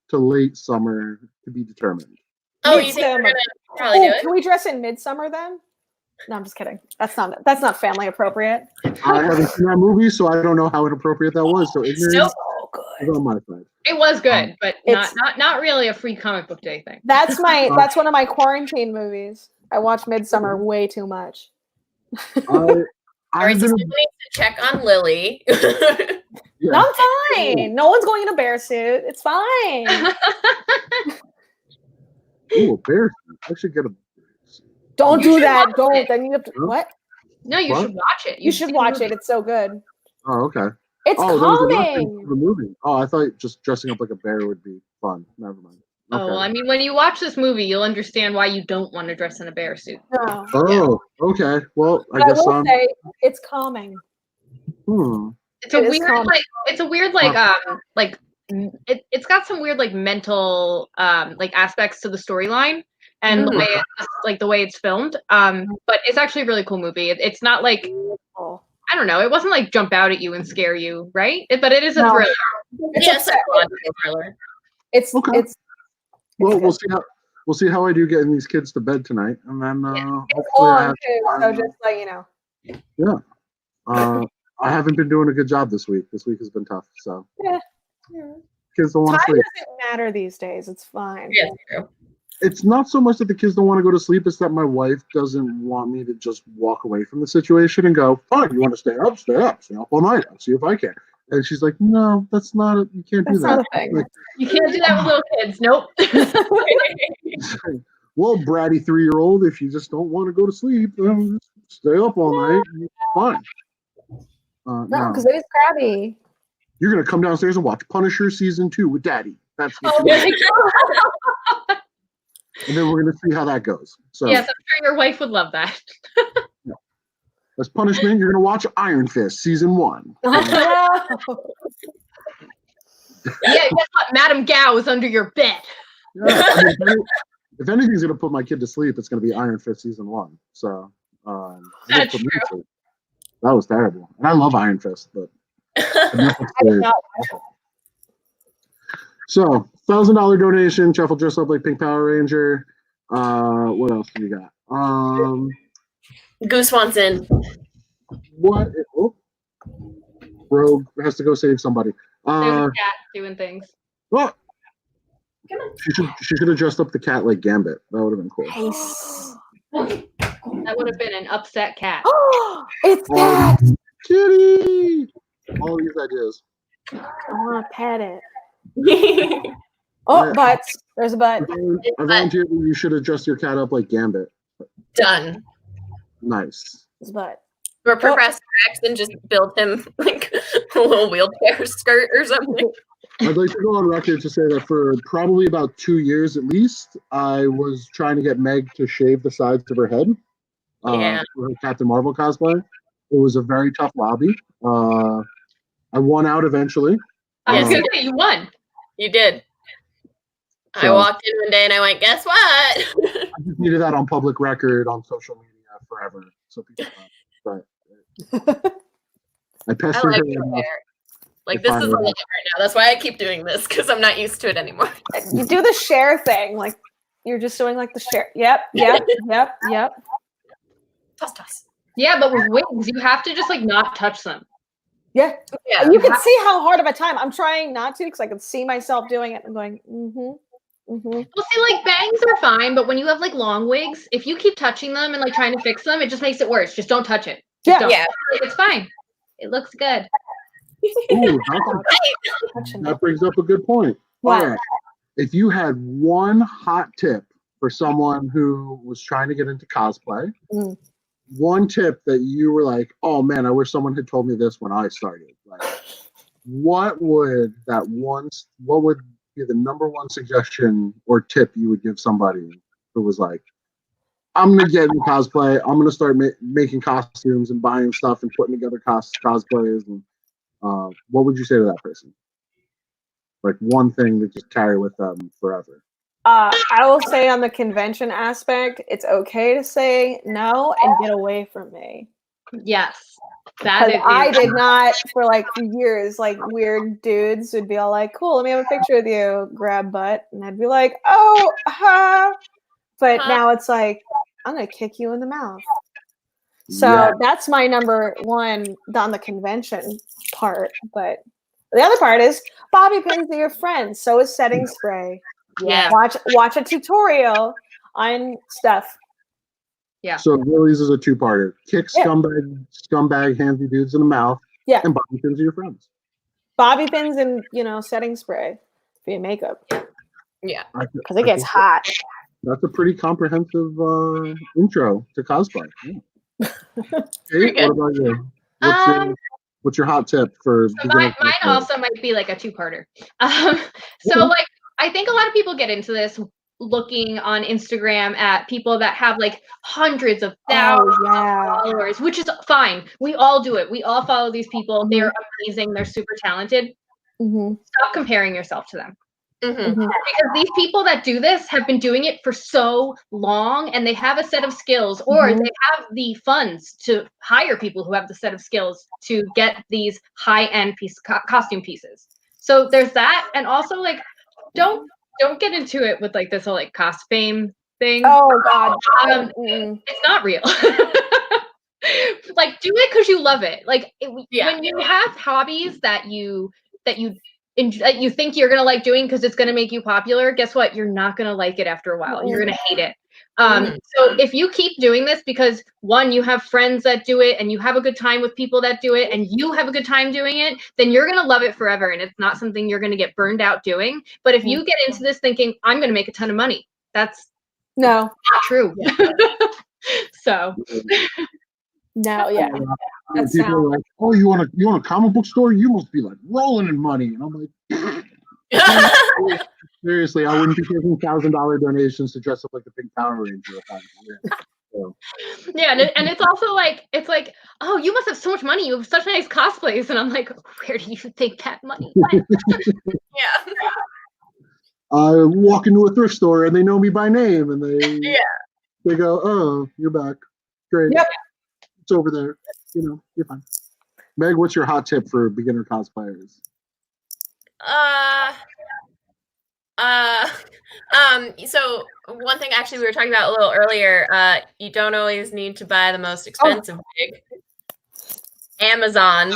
to late summer to be determined. Oh, you think we're gonna probably do it? Can we dress in Midsummer then? No, I'm just kidding. That's not family appropriate. I haven't seen that movie, so I don't know how inappropriate that was. So ignorance is on my side. It was good, but not really a Free Comic Book Day thing. That's one of my quarantine movies. I watch Midsummer way too much. All right, so we need to check on Lily. Yeah. I'm fine. No one's going in a bear suit. It's fine. Ooh, a bear suit. I should get a bear suit. Don't do that. Don't. Then you have to what? No, you should watch it. You should watch it. It's so good. Oh, okay. It's calming. The movie. Oh, I thought just dressing up like a bear would be fun. Never mind. Okay. Oh, well, I mean, when you watch this movie, you'll understand why you don't want to dress in a bear suit. No. Oh, okay. Well, I guess will say it's calming. It's a weird it's got some weird like mental like aspects to the storyline, and the way it's filmed. But it's actually a really cool movie. It's not like, I don't know, it wasn't like jump out at you and scare you, right? But it is a thriller. It's a psychological thriller. It's Okay. it's Well, we'll see how I do getting these kids to bed tonight, and then it's hopefully I on have too. So time. just let you know. Yeah. I haven't been doing a good job this week. This week has been tough. So Yeah. kids don't want to Time sleep. doesn't matter these days. It's fine. Yeah, true. It's not so much that the kids don't want to go to sleep, it's that my wife doesn't want me to just walk away from the situation and go, fine, you want to stay up? Stay up all night. I'll see if I can. And she's like, no, that's not it. You can't do That's not that. a thing. Like, You can't do that with little kids. Nope. well, bratty 3-year-old, if you just don't want to go to sleep, then just stay up all night. Fine. No, No. because it is crabby. You're going to come downstairs and watch Punisher Season 2 with Daddy. That's what Oh you're my doing. God. And then we're going to see how that goes. So, Yes, I'm sure your wife would love that. as punishment, you're going to watch Iron Fist Season 1. Yeah, guess what? Madame Gao is under your bed. Yeah, I mean, if anything's going to put my kid to sleep, it's going to be Iron Fist Season 1. So, That's put me to sleep. That was terrible. And I love Iron Fist, but so $1,000 donation. Jeff will dress up like Pink Power Ranger. What else do we got? Goose wants in. What? Oh, Rogue has to go save somebody. There's a cat doing things. Oh, she should have dressed up the cat like Gambit. That would have been cool. Nice. That would have been an upset cat. It's that. Kitty! All these ideas. I want to pet it. Oh, Yeah. butts. There's a butt. I volunteered that you should have dressed your cat up like Gambit. Done. Nice. There's a butt. Or procrastinate and just build him like a little wheelchair skirt or something. I'd like to go on record to say that for probably about 2 years at least, I was trying to get Meg to shave the sides of her head for her Captain Marvel cosplay. It was a very tough lobby. I won out eventually. I was gonna say you won. You did. I So- walked in one day and I went, guess what? I just needed that on public record on social media forever, so people know. But I I pestered like her your enough. hair. Like, If this I is a were- lot right now. That's why I keep doing this, because I'm not used to it anymore. You do the share thing. Like, you're just doing like the share. Yep. Toss. Yeah, but with wings, you have to just like not touch them. Yeah. Yeah. And you can see how hard of a time. I'm trying not to because I can see myself doing it and going, Well, see, like bangs are fine, but when you have like long wigs, if you keep touching them and like trying to fix them, it just makes it worse. Just don't touch it. Just Yeah. don't. Yeah. It's fine. It looks good. Ooh, touching that brings up a good point. What? All right. If you had one hot tip for someone who was trying to get into cosplay, Mm. one tip that you were like, oh man, I wish someone had told me this when I started. Like, what would be the number one suggestion or tip you would give somebody who was like, I'm going to get into cosplay. I'm going to start making costumes and buying stuff and putting together cosplays. And what would you say to that person? Like one thing to just carry with them forever. I will say on the convention aspect, it's okay to say no and get away from me. Yes. That Because is I did not for like years, like weird dudes would be all like, cool, let me have a picture with you, grab butt. And I'd be like, oh, But now it's like, I'm going to kick you in the mouth. So Yeah. that's my number one on the convention part. But the other part is bobby pins are your friends. So is setting spray. Yeah. Watch a tutorial on stuff. Yeah. So Willie's is a two-parter. Kick Yeah. scumbag handsy dudes in the mouth. Yeah. And bobby pins are your friends. Bobby pins and, setting spray for your makeup. Yeah. Because it gets hot. That's a pretty comprehensive intro to cosplay. Yeah. Kate, what about you? What's your hot tip for So beginner mine cosplay? also might be like a two-parter. Like I think a lot of people get into this looking on Instagram at people that have like hundreds of thousands of followers, which is fine. We all do it. We all follow these people. They're amazing. They're super talented. Mm-hmm. Stop comparing yourself to them. Mhm. Because these people that do this have been doing it for so long, and they have a set of skills, or they have the funds to hire people who have the set of skills to get these high-end costume pieces. So there's that, and also like don't get into it with like this whole like cost fame thing. Oh God, it's not real. Like do it because you love it. Like when you have hobbies that you think you're gonna like doing because it's gonna make you popular, guess what? You're not gonna like it after a while. You're gonna hate it. So if you keep doing this because one, you have friends that do it and you have a good time with people that do it and you have a good time doing it, then you're gonna love it forever, and it's not something you're gonna get burned out doing. But if you get into this thinking I'm gonna make a ton of money, that's no, not true. So no, yeah. People are like, "Oh, you want a comic book store? You must be like rolling in money." And I'm like, seriously, I wouldn't be taking $1,000 donations to dress up like the Pink Power Ranger. So. Yeah, and it's also like oh, you must have so much money. You have such nice cosplays, and I'm like, where do you think that money went? Yeah. I walk into a thrift store and they know me by name, and they go, "Oh, you're back. Great. Yep. It's over there. You're fine." Meg, what's your hot tip for beginner cosplayers? So one thing actually we were talking about a little earlier, you don't always need to buy the most expensive wig. Amazon,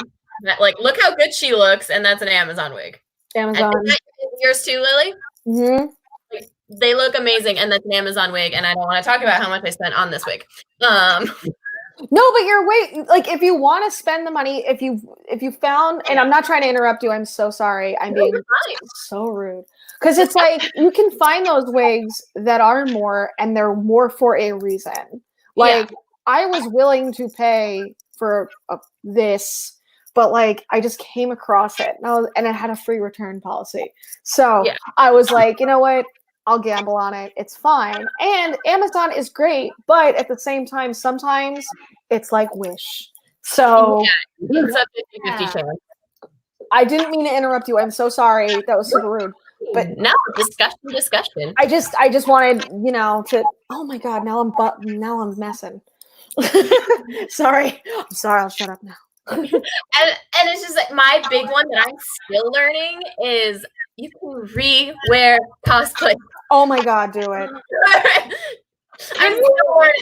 like look how good she looks, and that's an Amazon wig. Amazon. Yours too, Lily? Mm-hmm. They look amazing, and that's an Amazon wig, and I don't want to talk about how much I spent on this wig. No, but you're like if you want to spend the money, if you found, and I'm not trying to interrupt you, I'm so sorry. I'm being so rude. Because it's like you can find those wigs that are more, and they're more for a reason. Like I was willing to pay for this, but like I just came across it, and it had a free return policy. So I was like, you know what? I'll gamble on it. It's fine. And Amazon is great, but at the same time, sometimes it's like Wish. So it's a 50-50 chance. I didn't mean to interrupt you. I'm so sorry. That was super rude. But no, discussion. I just wanted, to. Oh my God! Now I'm messing. Sorry. I'm sorry. I'll shut up now. and it's just like my big one that I'm still learning is you can re-wear cosplay. Oh my God, do it. I'm still learning.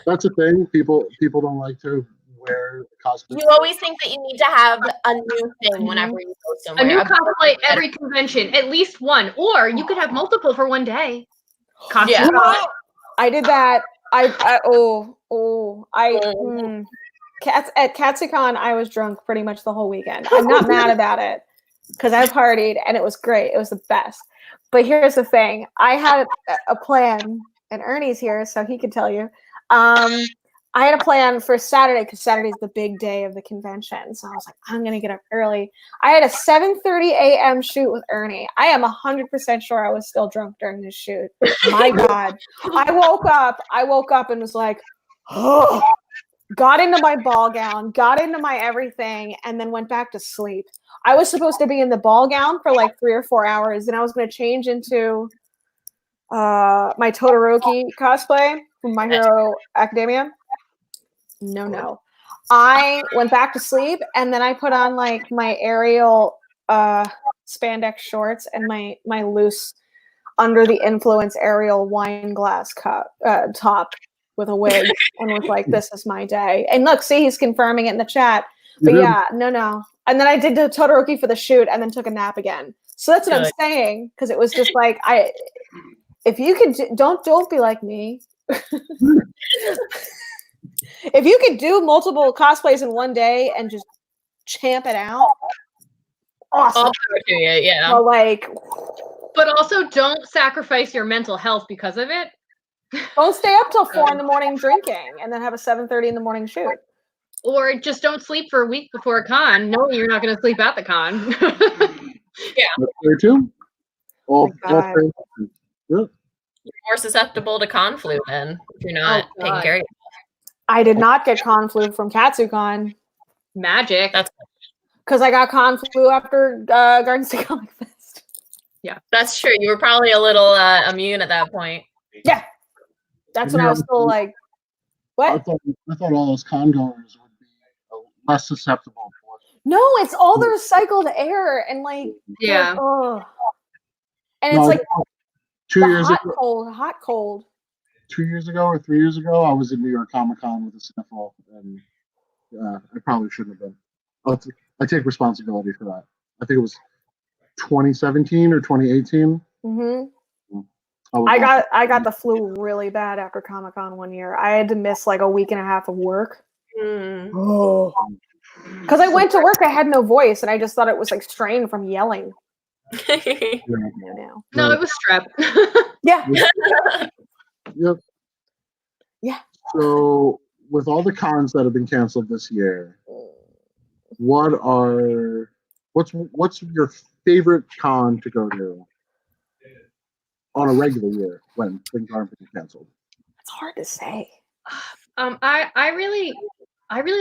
That's a thing. People don't like to wear cosplay. You always think that you need to have a new thing whenever you go somewhere. A new cosplay every convention, at least one, or you could have multiple for one day. Costume. I did that. At Katsucon, I was drunk pretty much the whole weekend. I'm not mad about it because I partied and it was great. It was the best. But here's the thing. I had a plan, and Ernie's here, so he could tell you. I had a plan for Saturday because Saturday's the big day of the convention. So I was like, I'm going to get up early. I had a 7:30 a.m. shoot with Ernie. I am 100% sure I was still drunk during this shoot. My God. I woke up and was like, oh, got into my ball gown, got into my everything, and then went back to sleep. I was supposed to be in the ball gown for like 3 or 4 hours, and I was going to change into my Todoroki cosplay from My Hero Academia. No. I went back to sleep, and then I put on like my Ariel spandex shorts and my loose under the influence Ariel wine glass top with a wig, and was like, this is my day. And look, see, he's confirming it in the chat. But no. And then I did the Todoroki for the shoot and then took a nap again. So that's what I'm saying, because it was just like, if you could, don't be like me. If you could do multiple cosplays in one day and just champ it out, awesome. Yeah. Well, but also don't sacrifice your mental health because of it. Don't stay up till 4 a.m. drinking and then have a 7:30 a.m. shoot. Or just don't sleep for a week before a con, knowing you're not going to sleep at the con. Yeah. That's fair too. You're more susceptible to con flu then if you're not taking care of yourself. I did not get con flu from Katsucon. Magic. That's because I got con flu after Gardens to Comic Fest. That's true. You were probably a little immune at that point. Yeah. That's when I was still like, I what? thought all those con goers would be less susceptible for it. No, it's all the recycled air and like, Yeah. oh. And No, it's like 2 the years hot ago, cold. 2 years ago or 3 years ago, I was in New York Comic Con with a sniffle, and I probably shouldn't have been. I take responsibility for that. I think it was 2017 or 2018. Mm-hmm. I got the flu really bad after Comic Con one year. I had to miss like a week and a half of work. Oh. Because I went to work, I had no voice, and I just thought it was like strained from yelling. No, it was strep. Yeah. Yep. Yeah. So, with all the cons that have been canceled this year, what's your favorite con to go to on a regular year when things aren't being canceled? It's hard to say. I really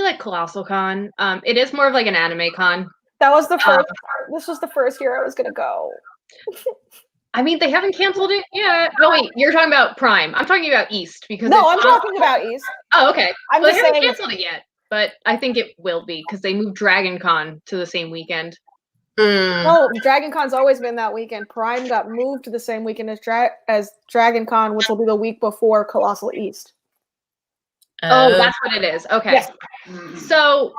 like Colossal Con. It is more of like an anime con. That was the first. This was the first year I was gonna go. I mean, they haven't canceled it yet. Oh wait, you're talking about Prime. I'm talking about East because no, I'm talking about East. Oh, okay. I'm well, just they haven't saying canceled it yet, but I think it will be because they moved Dragon Con to the same weekend. No, Dragon Con's always been that weekend. Prime got moved to the same weekend as Dragon Con, which will be the week before Colossal East. Oh, that's what it is. Okay. Yes. So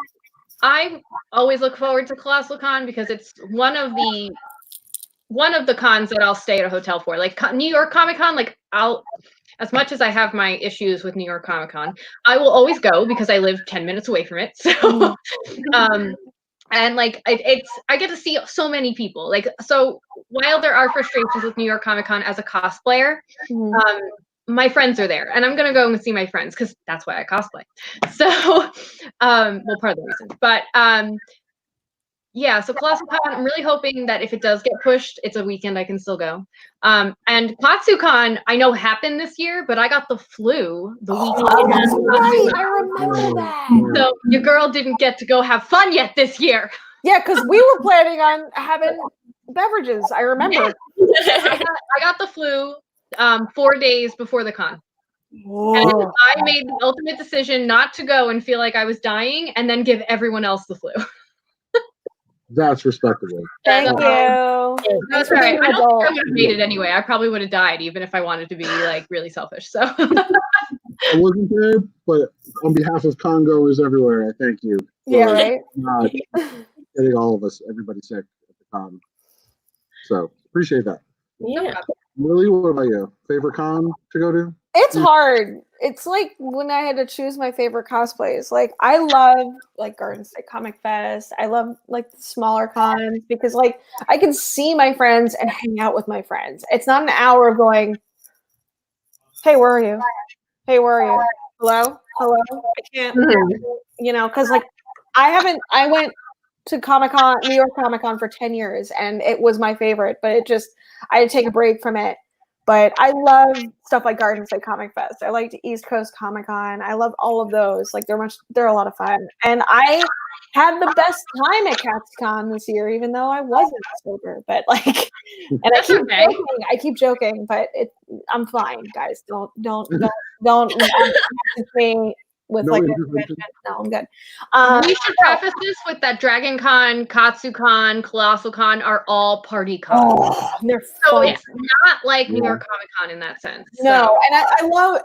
I always look forward to Colossal Con because it's one of the cons that I'll stay at a hotel for. Like New York Comic Con, like as much as I have my issues with New York Comic Con, I will always go because I live 10 minutes away from it. So and like I get to see so many people. Like, so while there are frustrations with New York Comic Con as a cosplayer, my friends are there, and I'm gonna go and see my friends because that's why I cosplay. So, well, part of the reason, but yeah. So Colossal Con, I'm really hoping that if it does get pushed, it's a weekend I can still go. And KatsuCon, I know happened this year, but I got the flu the weekend. That's right. I remember that. So your girl didn't get to go have fun yet this year. Yeah, because we were planning on having beverages. I remember. I got the flu 4 days before the con. And I made the ultimate decision not to go and feel like I was dying and then give everyone else the flu. That's respectable. Thank you. That's right. I don't think I would have made it anyway. I probably would have died even if I wanted to be like really selfish. So I wasn't there, but on behalf of Congoers everywhere, I thank you. Yeah, right. Not getting all of us, everybody sick at the con. So appreciate that. Yeah. Lily, what about you? Favorite con to go to? It's hard. It's like when I had to choose my favorite cosplays. Like I love like Garden State Comic Fest. I love like the smaller cons because like I can see my friends and hang out with my friends. It's not an hour of going, hey, where are you? Hey, where are you? Hello? Hello? I can't, you know, because like I went to Comic-Con, New York Comic-Con for 10 years and it was my favorite, but I had to take a break from it. But I love stuff like Garden State Comic Fest. I liked East Coast Comic Con. I love all of those. Like they're a lot of fun. And I had the best time at CatsCon this year, even though I wasn't sober. But like, and I keep joking, but I'm fine, guys. Don't me with No like intervention. no, I'm good. we should preface this with that Dragon Con, KatsuCon, Colossal Con are all party cons. Oh, they're so fun. it's not like New York Comic Con in that sense. No, So. and I love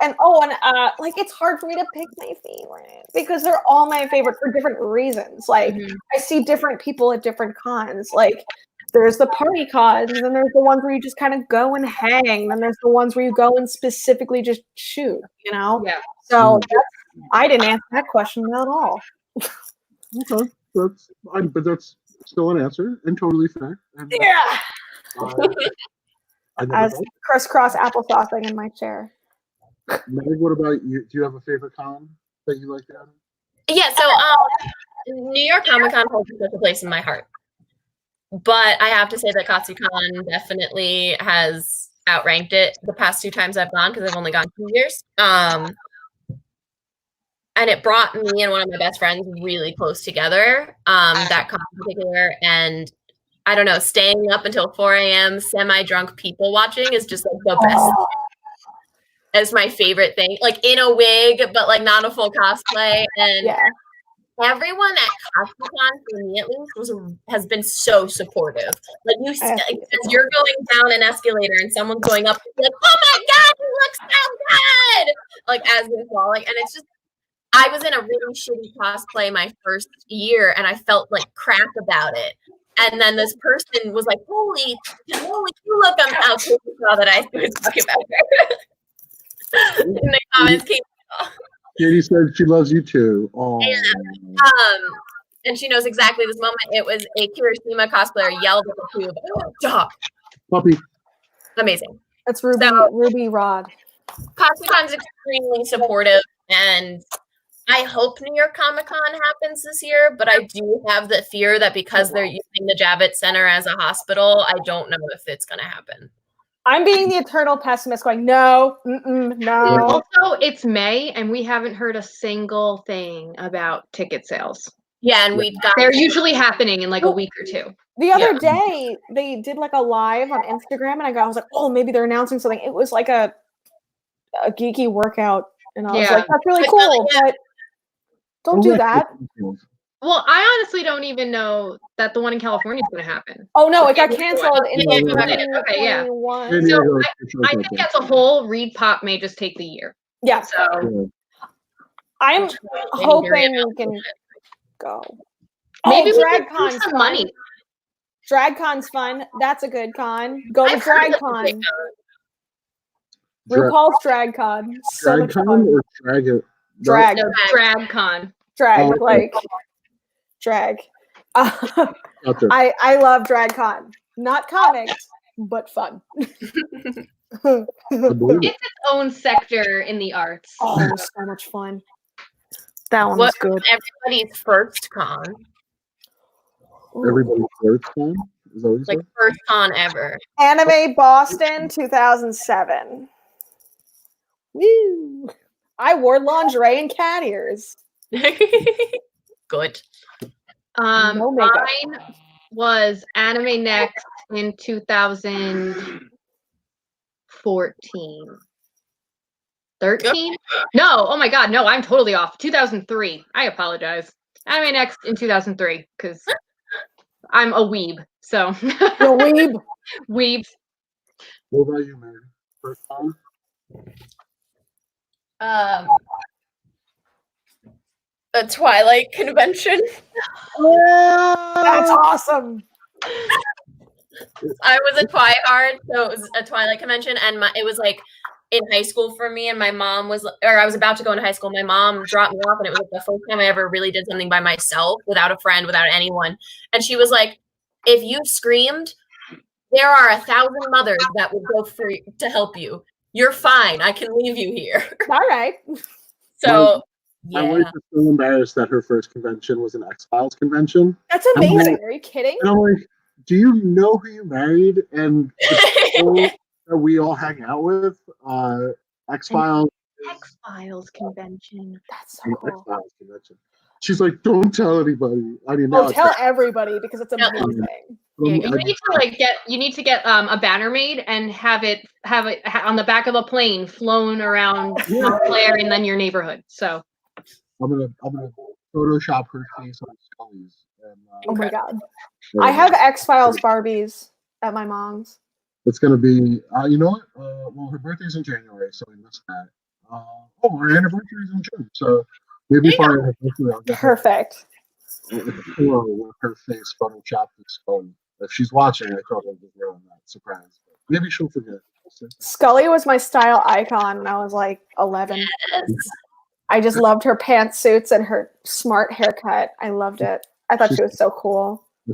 like it's hard for me to pick my favorite because they're all my favorite for different reasons. Like I see different people at different cons. Like there's the party cons, and then there's the ones where you just kind of go and hang, and there's the ones where you go and specifically just shoot. You know? Yeah. So I didn't answer that question at all. Okay, but that's still an answer and totally fair. And, Yeah. I I was crisscross applesaucing in my chair. Meg, what about you? Do you have a favorite con that you like to have? Yeah, so New York Comic Con holds a special place in my heart. But I have to say that KatsuCon definitely has outranked it the past 2 times I've gone because I've only gone 2 years. And it brought me and one of my best friends really close together, that con in particular. And I don't know, staying up until 4 a.m. semi-drunk people watching is just like the best. It's my favorite thing. Like in a wig, but like not a full cosplay. And everyone at CosplayCon, for me at least, has been so supportive. Like as you're going down an escalator and someone's going up, like, oh my god, you look so good! Like as you're falling, and it's just. I was in a really shitty cosplay my first year, and I felt like crap about it. And then this person was like, "Holy, you look out!" Saw that I was talking about her in the comments. Katie said she loves you too. Oh. And she knows exactly this moment. It was a Kirishima cosplayer yelled at the tube, "Stop!" Puppy. Amazing. That's Ruby Rod. CosplayCon is extremely supportive, and I hope New York Comic Con happens this year, but I do have the fear that because they're using the Javits Center as a hospital, I don't know if it's going to happen. I'm being the eternal pessimist going, no, no. Also, it's May, and we haven't heard a single thing about ticket sales. Yeah, and they're usually happening in like a week or two. The other day, they did like a live on Instagram, and I was like, oh, maybe they're announcing something. It was like a geeky workout, and I was like, that's really cool, but don't do that. Well, I honestly don't even know that the one in California is going to happen. Oh no, it got canceled in Okay, yeah. So I think as a whole, Reed Pop may just take the year. Yeah. So I'm hoping we can go. Maybe DragCon's some money. DragCon's fun. That's a good con. Go to DragCon. RuPaul's DragCon. So much fun. Or Drag. No, DragCon. Drag, like drag. I love DragCon. Not comics, but fun. It's its own sector in the arts. Oh, so much fun. That one was good. Everybody's first con. Everybody's first con? Is that what you like said? first con ever. Anime Boston 2007. Woo! I wore lingerie and cat ears. Good. No makeup. Mine was Anime Next in 2014. 13? No, oh my god, no, I'm totally off. 2003. I apologize. Anime Next in 2003, because I'm a weeb, so. You're a weeb? Weeb. What about you, Mary? First time? A Twilight convention. That's awesome. I was a Twihard, so it was a Twilight convention, and it was like in high school for me, and my mom was, or I was about to go into high school. My mom dropped me off, and it was like the first time I ever really did something by myself, without a friend, without anyone. And she was like, "If you screamed, there are 1,000 mothers that would go to help you. You're fine. I can leave you here." All right. So. My wife was so embarrassed that her first convention was an X-Files convention. That's amazing. Are you kidding? And I'm like, do you know who you married? And the people that we all hang out with, X-Files. X-Files convention. That's so cool. X-Files convention. She's like, don't tell anybody. I mean, tell everybody because it's amazing. Yeah, you need to get a banner made and have it on the back of a plane flown around Montclair and then your neighborhood. So. I'm gonna Photoshop her face on Scully's. Oh my god! I have X-Files Barbies at my mom's. It's gonna be, you know what? Well, her birthday's in January, so we missed that. Her anniversary is in June, so maybe for her anniversary, I'll get perfect. With her face photoshopped with Scully. If she's watching, I told her to ruin that surprise. But maybe she'll forget. Scully was my style icon when I was like 11. Yes. I just loved her pantsuits and her smart haircut. I loved it. I thought she was so cool. I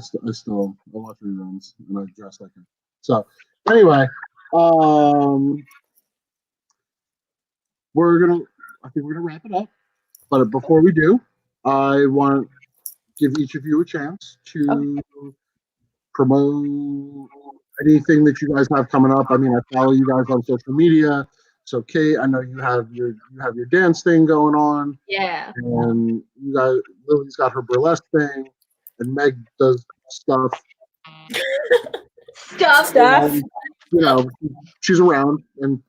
watch reruns and I dress like her. So anyway, I think we're gonna wrap it up. But before we do, I want to give each of you a chance to promote anything that you guys have coming up. I mean, I follow you guys on social media. So Kate, I know you have your dance thing going on. Yeah. And Lily's got her burlesque thing, and Meg does stuff Stuff. You know, she's around and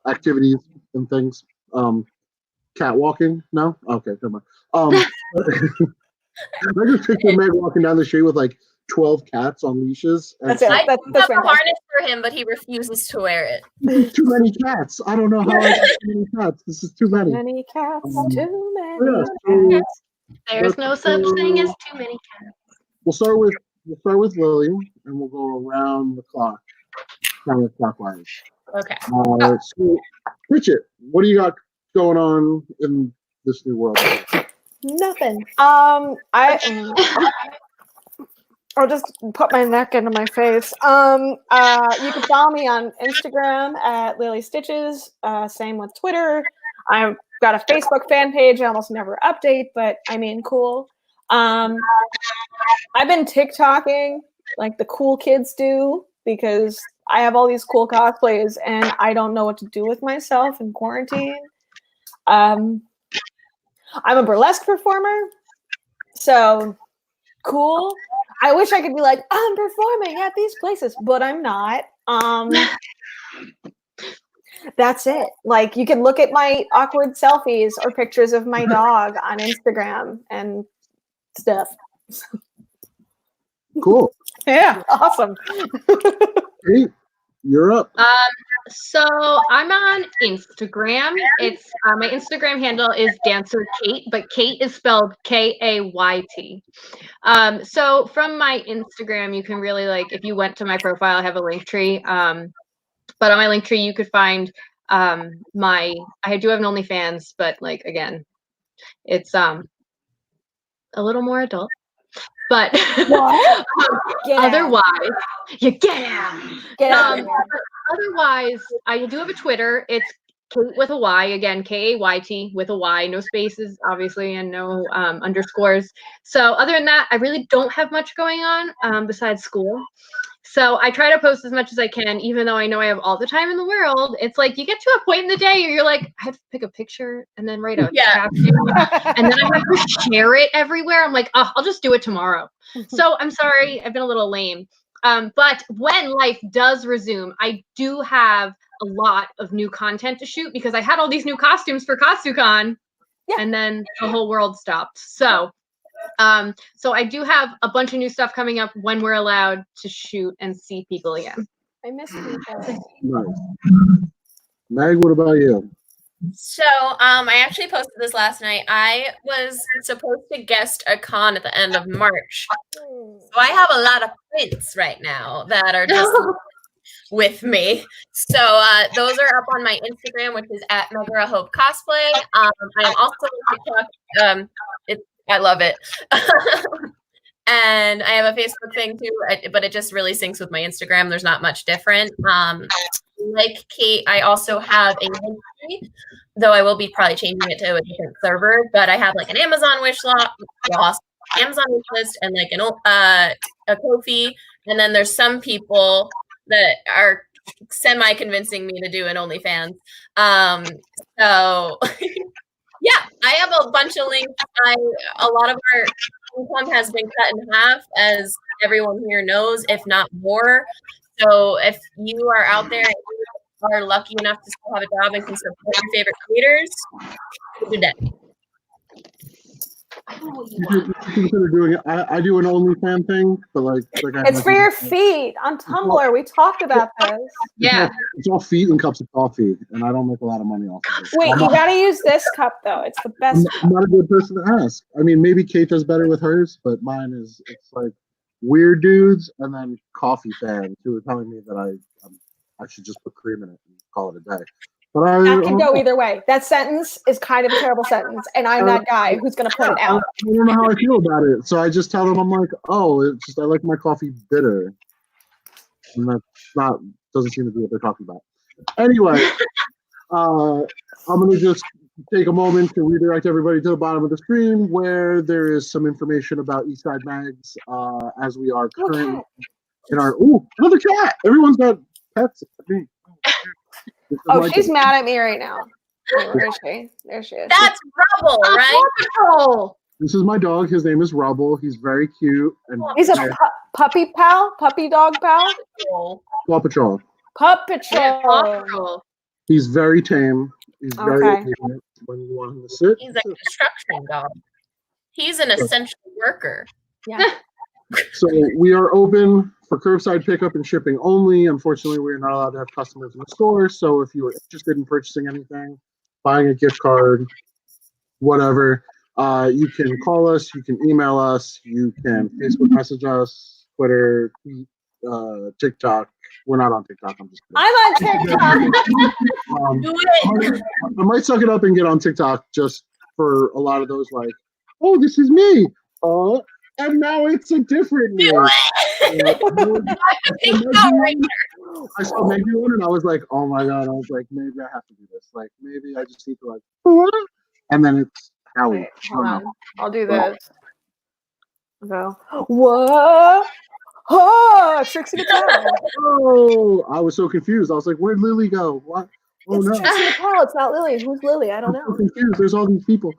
activities and things. Catwalking? No? Okay, never mind. I just picture Meg walking down the street with like 12 cats on leashes. That's it. I That's have a fantastic. harness for him, but he refuses to wear it. Too many cats. I don't know how I got too many cats. This is too many. Too many cats. Too Yeah, many so cats. There's no such thing as too many cats. we'll start with Lily, and we'll go around the clock, counterclockwise. Okay. So, Bridget, what do you got going on in this new world? Nothing. I'll just put my neck into my face. You can follow me on Instagram at Lily Stitches. Same with Twitter. I've got a Facebook fan page. I almost never update, but I mean, cool. I've been TikToking like the cool kids do because I have all these cool cosplays and I don't know what to do with myself in quarantine. I'm a burlesque performer, so cool. I wish I could be like, I'm performing at these places, but I'm not. That's it. Like, you can look at my awkward selfies or pictures of my dog on Instagram and stuff. Cool. Yeah, awesome. Hey, you're up. So I'm on Instagram. It's my Instagram handle is Dancer Kayt, but Kayt is spelled Kayt. So from my Instagram, you can really like if you went to my profile, I have a link tree. But on my link tree, you could find I do have an OnlyFans, but like again, it's a little more adult. But otherwise, you get out. Get out. Otherwise, I do have a Twitter. It's Kayt with a Y again, Kayt with a Y, no spaces, obviously, and no underscores. So other than that, I really don't have much going on besides school. So I try to post as much as I can, even though I know I have all the time in the world. It's like you get to a point in the day where you're like, I have to pick a picture and then write a caption, and then I have to share it everywhere. I'm like, oh, I'll just do it tomorrow. So I'm sorry, I've been a little lame. But when life does resume, I do have a lot of new content to shoot because I had all these new costumes for CostuCon, and then the whole world stopped. So I do have a bunch of new stuff coming up when we're allowed to shoot and see people again. I miss people. Nice. Meg, what about you? So I actually posted this last night. I was supposed to guest a con at the end of March. So I have a lot of prints right now that are just with me. So those are up on my Instagram, which is at Megara Hope Cosplay. I am also on TikTok. I love it. And I have a Facebook thing too, but it just really syncs with my Instagram. There's not much different. Like Kayt, I also have a link tree, though I will be probably changing it to a different server. But I have like an Amazon wish list, and like a Ko-fi, and then there's some people that are semi-convincing me to do an OnlyFans. So yeah, I have a bunch of links. A lot of our income has been cut in half, as everyone here knows, if not more. So if you are out there and you are lucky enough to still have a job and can support your favorite creators, do that. You consider doing it. I do an OnlyFans thing, but like it's for your feet on Tumblr. We talked about this. Yeah, it's all feet and cups of coffee, and I don't make a lot of money off of it. Wait, you gotta use this cup though. It's the best. I'm not a good person to ask. I mean, maybe Kayt does better with hers, but mine is it's like weird dudes and then coffee fans who are telling me that I should just put cream in it and call it a day. But that can go either way. That sentence is kind of a terrible sentence, and I'm that guy who's going to put it out. I don't know how I feel about it, so I just tell them I'm like, oh, it's just I like my coffee bitter, and that's doesn't seem to be what they're talking about. Anyway, I'm going to just take a moment to redirect everybody to the bottom of the screen where there is some information about Eastside Mags, as we are currently in our another cat. Everyone's got pets. Oh, she's mad at me right now. Where is she? There she is. That's Rubble, right? This is my dog. His name is Rubble. He's very cute. And he's a Puppy pal, puppy dog pal, Paw Patrol. Pup Yeah, Patrol. Paw Patrol. He's very tame. He's very Okay. obedient when you want him to sit. He's a construction dog. He's an essential worker. Yeah. So we are open for curbside pickup and shipping only. Unfortunately, we're not allowed to have customers in the store. So if you are interested in purchasing anything, buying a gift card, whatever, you can call us, you can email us, you can Facebook message us, Twitter, TikTok. We're not on TikTok. I'm just kidding. I'm on TikTok. Do it. I might suck it up and get on TikTok just for a lot of those like, oh, this is me. And now it's a different me. I saw Maggie one and I was like, oh my God. I was like, maybe I have to do this. Like, maybe I just need to like, what? And then it's Howie. Wait, hold on. I'll do this. Go. Whoa. Oh, Trixie Mattel. Oh, I was so confused. I was like, where'd Lily go? What? Oh It's no. Trixie Mattel. It's not Lily. Who's Lily? I don't I'm so know. confused. There's all these people.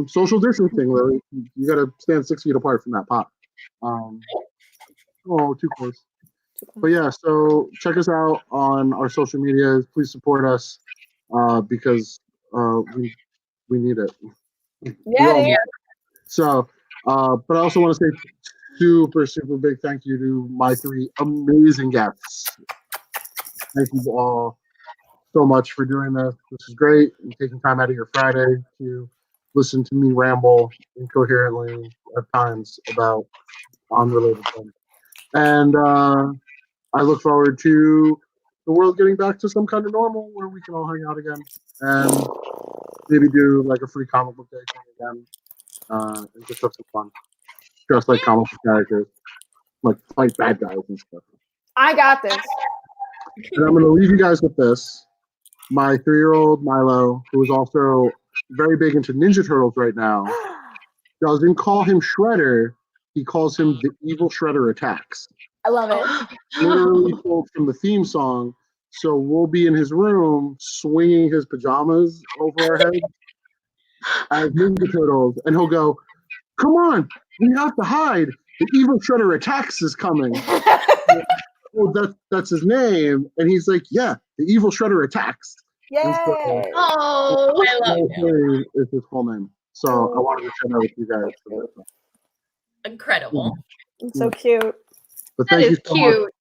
Social distancing, Lily. You got to stand 6 feet apart from that pot. Too close. But yeah, so check us out on our social medias. Please support us because we need it. Yeah. So, but I also want to say super, super big thank you to my 3 amazing guests. Thank you all so much for doing this. This is great and taking time out of your Friday to listen to me ramble incoherently at times about unrelated things. And I look forward to the world getting back to some kind of normal where we can all hang out again and maybe do like a free comic book day thing again and just have some fun. Just like comic book characters, like fight bad guys and stuff. I got this. And I'm going to leave you guys with this. My 3-year-old Milo, who is also very big into Ninja Turtles right now, doesn't call him Shredder. He calls him the Evil Shredder Attacks. I love it. Literally pulled from the theme song. So we'll be in his room swinging his pajamas over our heads as Ninja Turtles, and he'll go, "Come on, we have to hide. The Evil Shredder Attacks is coming." Oh, that's his name, and he's like, "Yeah, the Evil Shredder Attacks." Yay. Oh, I love it. Is his full name. So I wanted to share that with you guys. Incredible. It's so cute. But that thank you is so much. cute.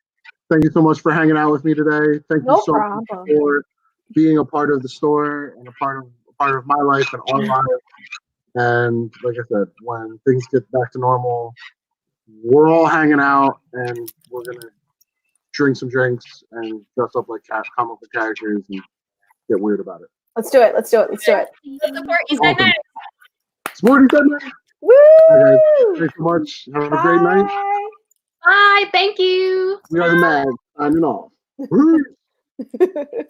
Thank you so much for hanging out with me today. Thank No you so problem. much for being a part of the store and a part of my life and our lives. And like I said, when things get back to normal, we're all hanging out and we're gonna drink some drinks and dress up like comic book characters and get weird about it. Let's do it. Let's do it. Let's do it. Let's support East Side Awesome. Night. Sporty said that. Woo! All right, thanks so much. Have a great night. Bye. Thank you. We are the Mag. I'm in off. Woo! Bye.